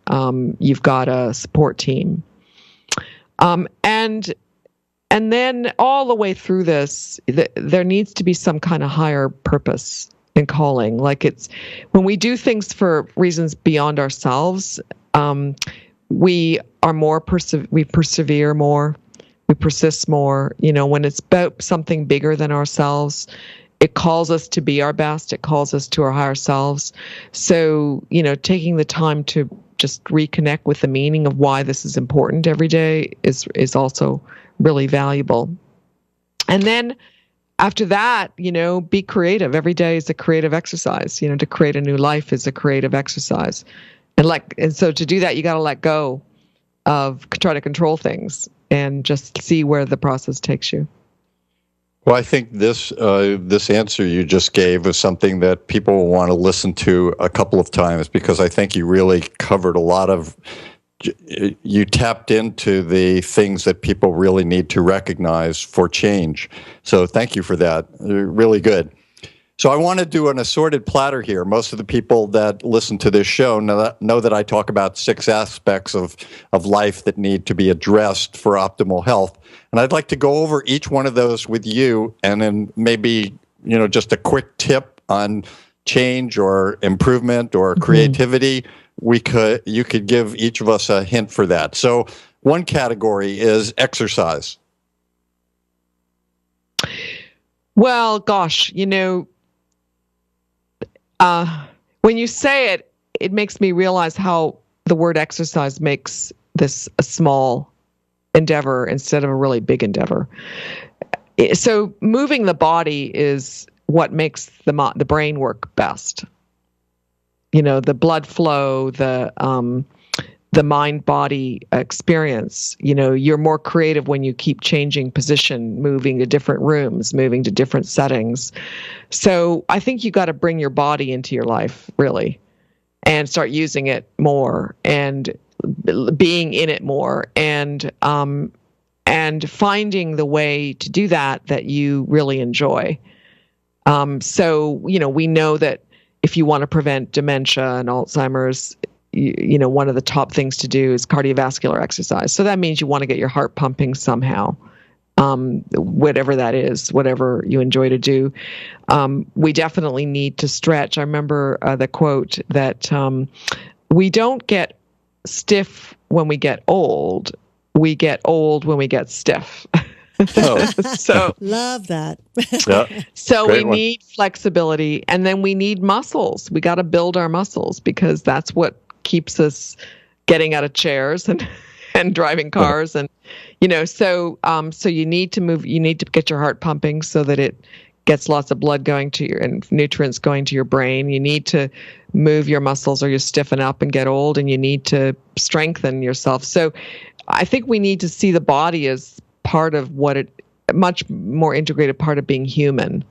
You've got a support team, and then all the way through this, there needs to be some kind of higher purpose and calling. Like, it's when we do things for reasons beyond ourselves, we are more we persevere more, we persist more. When it's about something bigger than ourselves, it calls us to be our best. It calls us to our higher selves. So, taking the time to just reconnect with the meaning of why this is important every day is also really valuable. And then after that, be creative. Every day is a creative exercise. To create a new life is a creative exercise. And so to do that, you got to let go of try to control things and just see where the process takes you. Well, I think this answer you just gave is something that people will want to listen to a couple of times, because I think you really covered a lot of, you tapped into the things that people really need to recognize for change. So thank you for that. Really good. So I want to do an assorted platter here. Most of the people that listen to this show know that I talk about 6 aspects of life that need to be addressed for optimal health. And I'd like to go over each one of those with you, and then maybe, just a quick tip on change or improvement or creativity. You could give each of us a hint for that. So one category is exercise. Well, gosh, when you say it, it makes me realize how the word exercise makes this a small endeavor instead of a really big endeavor. So moving the body is what makes the brain work best. The blood flow, the mind-body experience. You're more creative when you keep changing position, moving to different rooms, moving to different settings. So I think you got to bring your body into your life, really, and start using it more and being in it more, and finding the way to do that you really enjoy. So we know that if you want to prevent dementia and Alzheimer's, one of the top things to do is cardiovascular exercise. So that means you want to get your heart pumping somehow, whatever that is, whatever you enjoy to do. We definitely need to stretch. I remember the quote that we don't get stiff when we get old. We get old when we get stiff. So love that. Yeah, so we need flexibility, and then we need muscles. We got to build our muscles, because that's what keeps us getting out of chairs and driving cars. And so you need to move. You need to get your heart pumping so that it gets lots of blood going to your and nutrients going to your brain. You need to move your muscles, or you stiffen up and get old, and you need to strengthen yourself. So I think we need to see the body as part of much more integrated part of being human,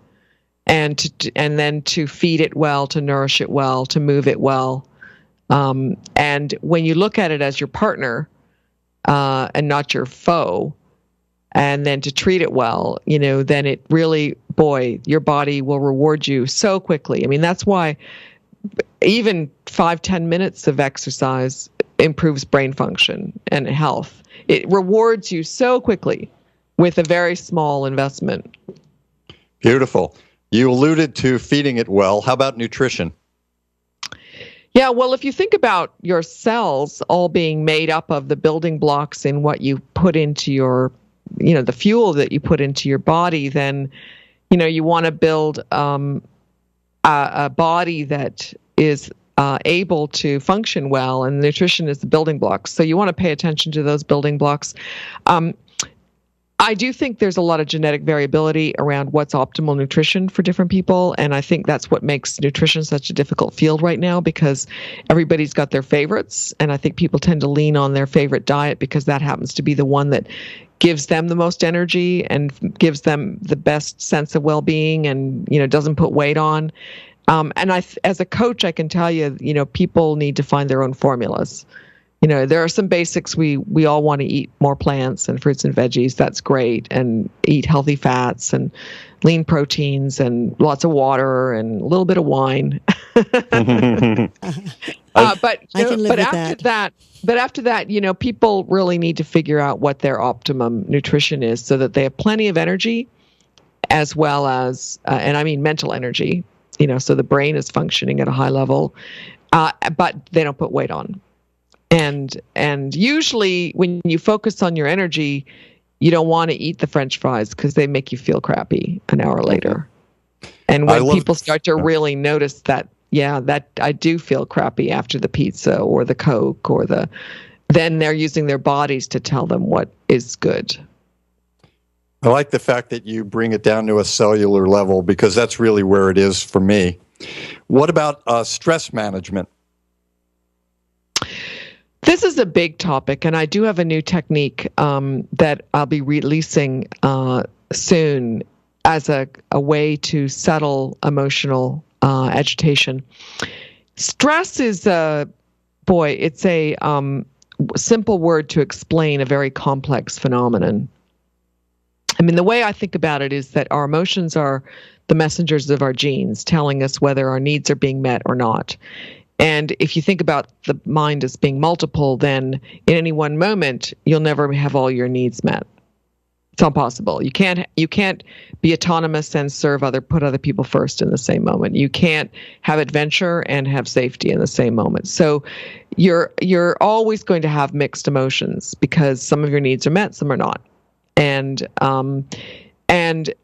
and then to feed it well, to nourish it well, to move it well. And when you look at it as your partner, and not your foe, and then to treat it well, then it really, your body will reward you so quickly. I mean, that's why even 5-10 minutes of exercise improves brain function and health. It rewards you so quickly with a very small investment. Beautiful. You alluded to feeding it well. How about nutrition? Yeah, well, if you think about your cells all being made up of the building blocks in what you put into your, the fuel that you put into your body, then, you want to build a body that is able to function well, and nutrition is the building blocks. So you want to pay attention to those building blocks. I do think there's a lot of genetic variability around what's optimal nutrition for different people, and I think that's what makes nutrition such a difficult field right now, because everybody's got their favorites, and I think people tend to lean on their favorite diet because that happens to be the one that gives them the most energy and gives them the best sense of well-being, and doesn't put weight on. And as a coach, I can tell you, people need to find their own formulas. There are some basics. We all want to eat more plants and fruits and veggies. That's great. And eat healthy fats and lean proteins and lots of water and a little bit of wine. But after that, people really need to figure out what their optimum nutrition is so that they have plenty of energy, as well as, and I mean mental energy, so the brain is functioning at a high level, but they don't put weight on. And usually when you focus on your energy, you don't want to eat the French fries because they make you feel crappy an hour later. And when people start to really notice that, that I do feel crappy after the pizza or the Coke then they're using their bodies to tell them what is good. I like the fact that you bring it down to a cellular level, because that's really where it is for me. What about stress management? This is a big topic, and I do have a new technique that I'll be releasing soon as a way to settle emotional agitation. Stress is it's a simple word to explain a very complex phenomenon. I mean, the way I think about it is that our emotions are the messengers of our genes, telling us whether our needs are being met or not. And if you think about the mind as being multiple, then in any one moment, you'll never have all your needs met. It's impossible. You can't be autonomous and put other people first in the same moment. You can't have adventure and have safety in the same moment. So you're always going to have mixed emotions because some of your needs are met, some are not. And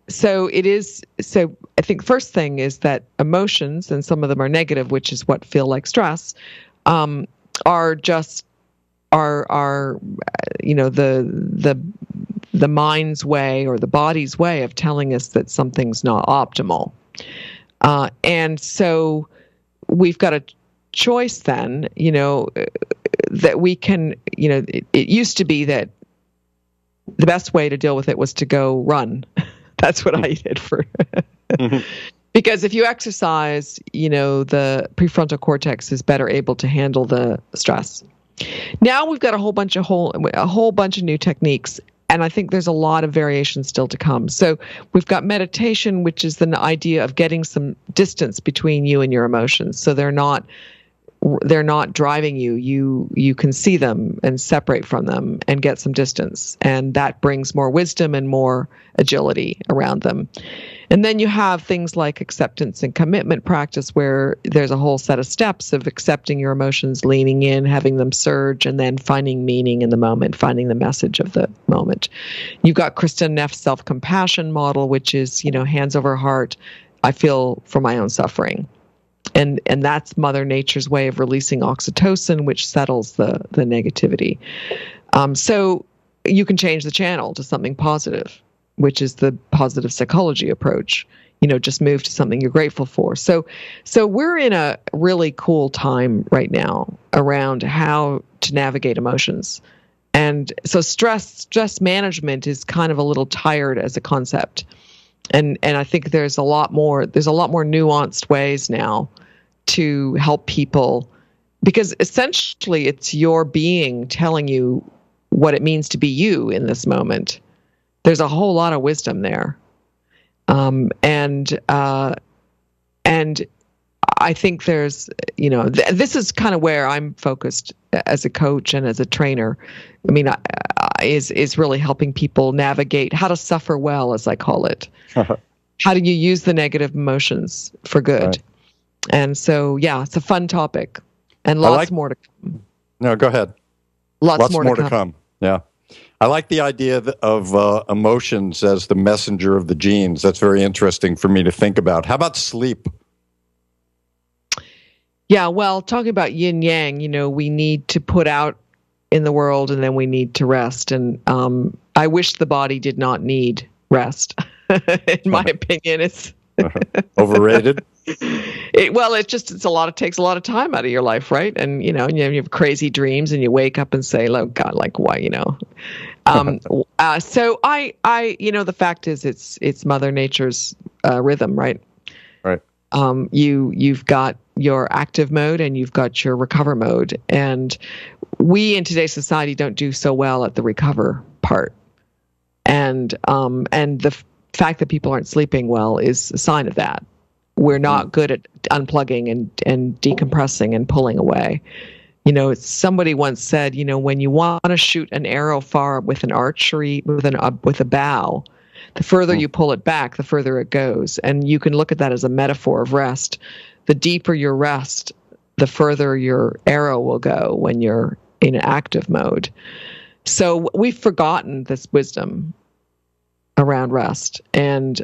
so it is. So I think the first thing is that emotions, and some of them are negative, which is what feel like stress, are just the mind's way or the body's way of telling us that something's not optimal. And so we've got a choice then, that we can, it used to be that the best way to deal with it was to go run. That's what I did because if you exercise, the prefrontal cortex is better able to handle the stress. Now we've got a whole bunch of new techniques, and I think there's a lot of variation still to come. So we've got meditation, which is the idea of getting some distance between you and your emotions. So they're not driving you. You can see them and separate from them and get some distance. And that brings more wisdom and more agility around them. And then you have things like acceptance and commitment practice, where there's a whole set of steps of accepting your emotions, leaning in, having them surge, and then finding meaning in the moment, finding the message of the moment. You've got Kristen Neff's self-compassion model, which is, hands over heart. I feel for my own suffering. And that's Mother Nature's way of releasing oxytocin, which settles the negativity. So you can change the channel to something positive, which is the positive psychology approach. Just move to something you're grateful for. So we're in a really cool time right now around how to navigate emotions. And so stress management is kind of a little tired as a concept. And I think there's a lot more nuanced ways now to help people, because essentially it's your being telling you what it means to be you in this moment. There's a whole lot of wisdom there. And I think there's, this is kind of where I'm focused as a coach and as a trainer. I mean, is really helping people navigate how to suffer well, as I call it. How do you use the negative emotions for good? Right. And so, it's a fun topic, and lots more to come. No, go ahead. Lots more to come. Yeah. I like the idea of emotions as the messenger of the genes. That's very interesting for me to think about. How about sleep? Yeah, well, talking about yin yang, we need to put out in the world, and then we need to rest. And I wish the body did not need rest. In my opinion, it's overrated. It's a lot. It takes a lot of time out of your life, right? And you have crazy dreams, and you wake up and say, "Oh God, like why?" So the fact is, it's Mother Nature's rhythm, right? Right. You've got your active mode and you've got your recover mode, and we in today's society don't do so well at the recover part, and the fact that people aren't sleeping well is a sign of that. We're not good at unplugging and decompressing and pulling away. Somebody once said, when you want to shoot an arrow far with an archery, with a bow, the further you pull it back, the further it goes. And you can look at that as a metaphor of rest. The deeper your rest, the further your arrow will go when you're in active mode. So we've forgotten this wisdom around rest. And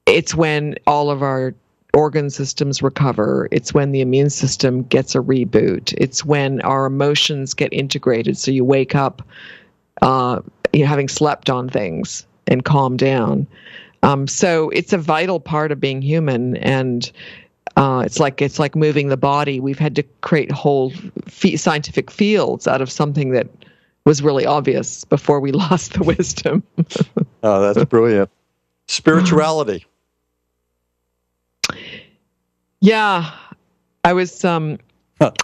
it's when all of our organ systems recover. It's when the immune system gets a reboot. It's when our emotions get integrated. So you wake up, having slept on things and calm down. So it's a vital part of being human, and it's like moving the body. We've had to create whole scientific fields out of something that was really obvious before we lost the wisdom. Oh, that's brilliant. Spirituality. Yeah, I was. I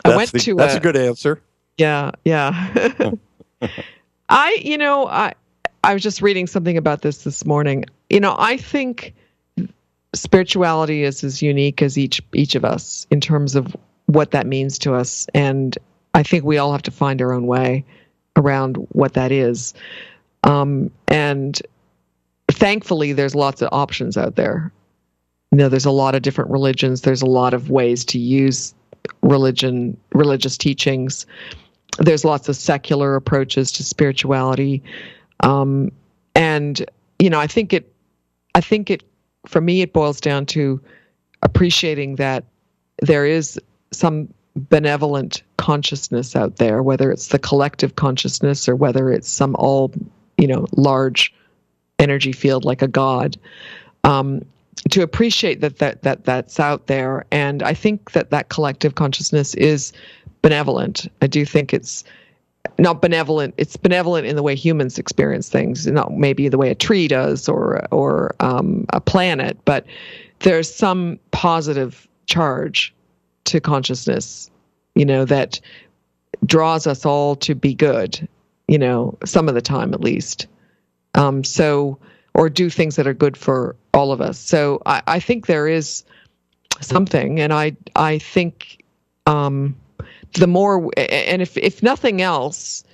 went to. That's a good answer. Yeah. I was just reading something about this morning. I think spirituality is as unique as each of us in terms of what that means to us, and I think we all have to find our own way around what that is. And thankfully, there's lots of options out there. There's a lot of different religions. There's a lot of ways to use religious teachings. There's lots of secular approaches to spirituality. And I think it, for me, it boils down to appreciating that there is some benevolent consciousness out there, whether it's the collective consciousness or whether it's some large energy field like a god, to appreciate that's out there. And I think that collective consciousness is benevolent. I do think it's not benevolent. It's benevolent in the way humans experience things, not maybe the way a tree does or a planet, but there's some positive charge to consciousness, that draws us all to be good, some of the time at least. Or do things that are good for all of us. So I think there is something, and I think the more, and if nothing else,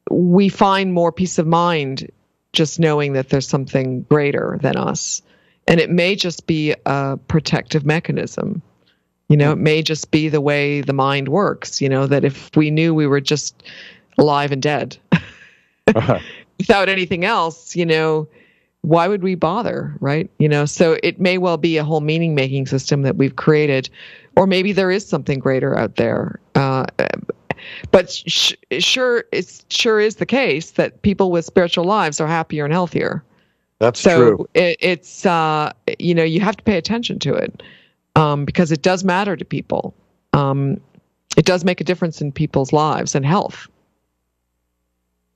we find more peace of mind just knowing that there's something greater than us. And it may just be a protective mechanism. It may just be the way the mind works, that if we knew we were just alive and dead without anything else, why would we bother, right? So it may well be a whole meaning-making system that we've created, or maybe there is something greater out there. But it sure is the case that people with spiritual lives are happier and healthier. That's true. So it's you have to pay attention to it because it does matter to people. It does make a difference in people's lives and health.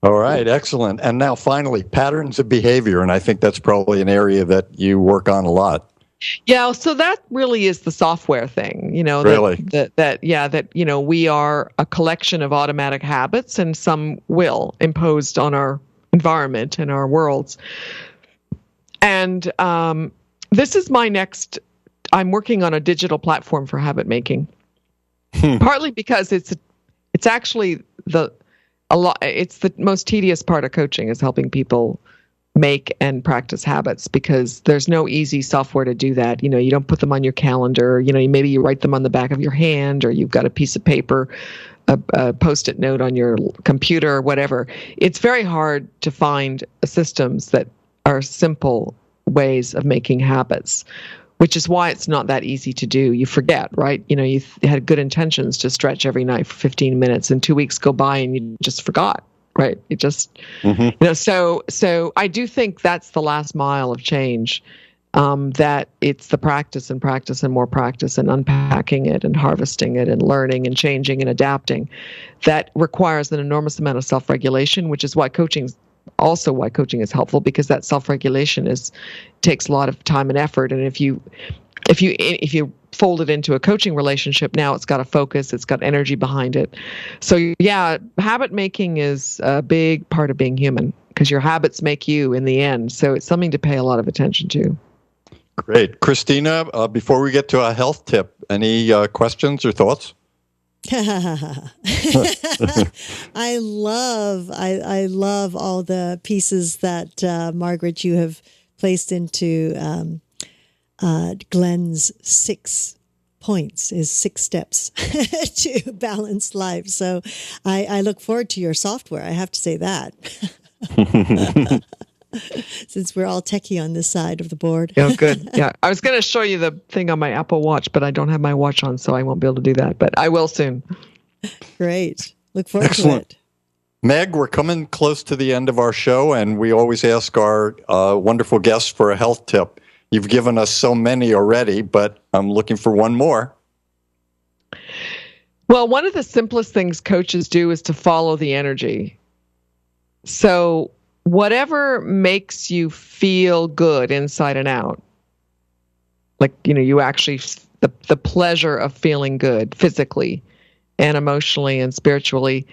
All right, excellent. And now finally, patterns of behavior. And I think that's probably an area that you work on a lot. Yeah, so that really is the software thing, Really? that we are a collection of automatic habits and some will imposed on our environment and our worlds. And this is I'm working on a digital platform for habit making, partly because it's actually it's the most tedious part of coaching is helping people make and practice habits, because there's no easy software to do that. You don't put them on your calendar, maybe you write them on the back of your hand, or you've got a piece of paper, a Post-it note on your computer or whatever. It's very hard to find systems that are simple ways of making habits, which is why it's not that easy to do. You forget, right? You had good intentions to stretch every night for 15 minutes, and 2 weeks go by and you just forgot, right? It just, so I do think that's the last mile of change, that it's the practice and more practice and unpacking it and harvesting it and learning and changing and adapting that requires an enormous amount of self-regulation, which is why coaching is helpful, because that self-regulation takes a lot of time and effort. And if you fold it into a coaching relationship, now it's got a focus, it's got energy behind it. So yeah, habit making is a big part of being human, because your habits make you in the end. So it's something to pay a lot of attention to. Great. Christina, before we get to a health tip, any questions or thoughts? I love all the pieces that Margaret, you have placed into Glenn's 6 points is 6 steps to balanced life. So I look forward to your software. I have to say that. Since we're all techie on this side of the board. Oh, good. Yeah. I was going to show you the thing on my Apple Watch, but I don't have my watch on, so I won't be able to do that. But I will soon. Great. Look forward Excellent. to it. Meg, we're coming close to the end of our show, and we always ask our wonderful guests for a health tip. You've given us so many already, but I'm looking for one more. Well, one of the simplest things coaches do is to follow the energy. So whatever makes you feel good inside and out, like, you actually, the pleasure of feeling good physically and emotionally and spiritually,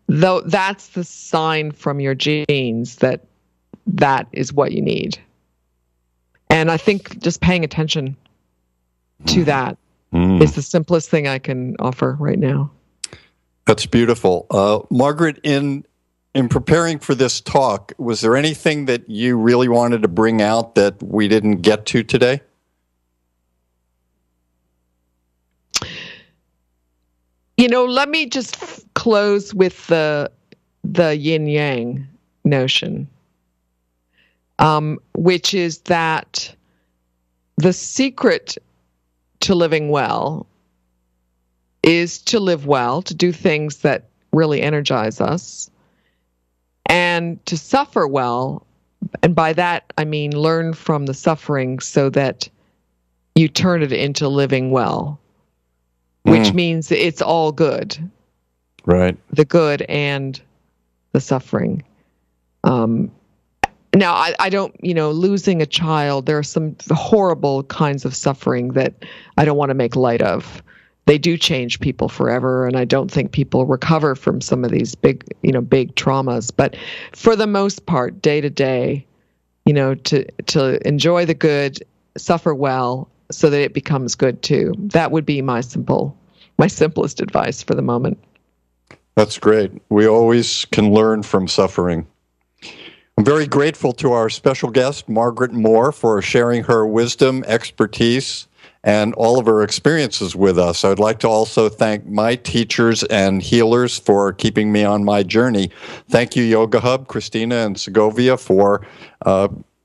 though, that's the sign from your genes that is what you need. And I think just paying attention to that is the simplest thing I can offer right now. That's beautiful. Margaret, in preparing for this talk, was there anything that you really wanted to bring out that we didn't get to today? Let me just close with the yin-yang notion, which is that the secret to living well is to live well, to do things that really energize us, and to suffer well. And by that, I mean learn from the suffering so that you turn it into living well, which means it's all good. Right. The good and the suffering. Now, I don't, losing a child, there are some horrible kinds of suffering that I don't want to make light of. They do change people forever, and I don't think people recover from some of these big traumas. But for the most part, day to day, to enjoy the good, suffer well, so that it becomes good too. That would be my simplest advice for the moment. That's great. We always can learn from suffering. I'm very grateful to our special guest, Margaret Moore, for sharing her wisdom, expertise, and all of her experiences with us. I'd like to also thank my teachers and healers for keeping me on my journey. Thank you, Yoga Hub, Christina and Segovia, for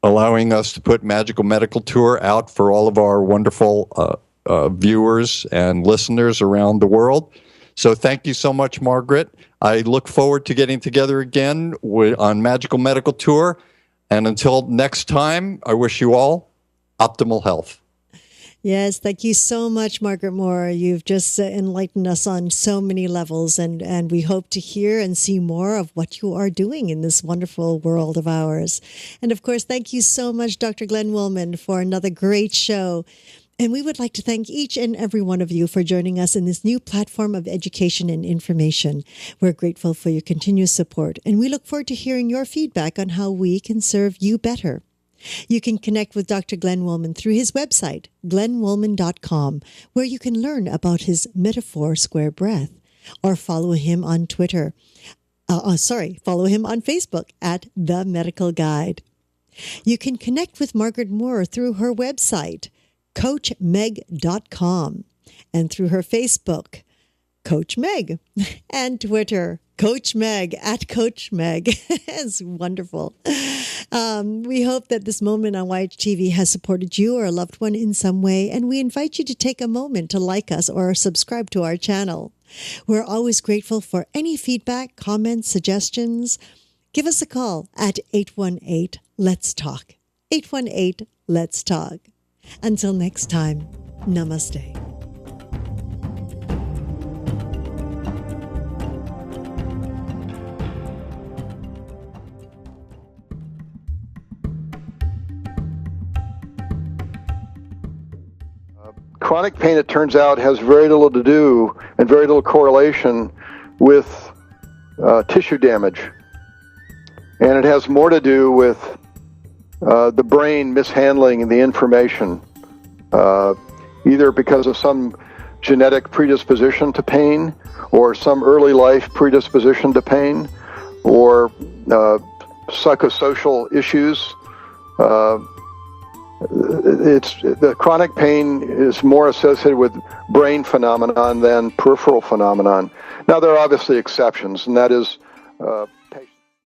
allowing us to put Magical Medical Tour out for all of our wonderful viewers and listeners around the world. So thank you so much, Margaret. I look forward to getting together again on Magical Medical Tour. And until next time, I wish you all optimal health. Yes, thank you so much, Margaret Moore. You've just enlightened us on so many levels, and we hope to hear and see more of what you are doing in this wonderful world of ours. And of course, thank you so much, Dr. Glenn Woolman, for another great show. And we would like to thank each and every one of you for joining us in this new platform of education and information. We're grateful for your continued support, and we look forward to hearing your feedback on how we can serve you better. You can connect with Dr. Glenn Woolman through his website, glennwoolman.com, where you can learn about his Metaphor Square Breath, or follow him on Twitter. Follow him on Facebook at The Medical Guide. You can connect with Margaret Moore through her website, CoachMeg.com, and through her Facebook, Coach Meg, and Twitter, Coach Meg at Coach Meg. It's wonderful. We hope that this moment on YHTV has supported you or a loved one in some way, and we invite you to take a moment to like us or subscribe to our channel. We're always grateful for any feedback, comments, suggestions. Give us a call at 818-LETS-TALK. 818-LETS-TALK. Until next time, namaste. Chronic pain, it turns out, has very little to do and very little correlation with tissue damage. And it has more to do with the brain mishandling the information, either because of some genetic predisposition to pain or some early life predisposition to pain or psychosocial issues the chronic pain is more associated with brain phenomenon than peripheral phenomenon. Now, there are obviously exceptions, and that is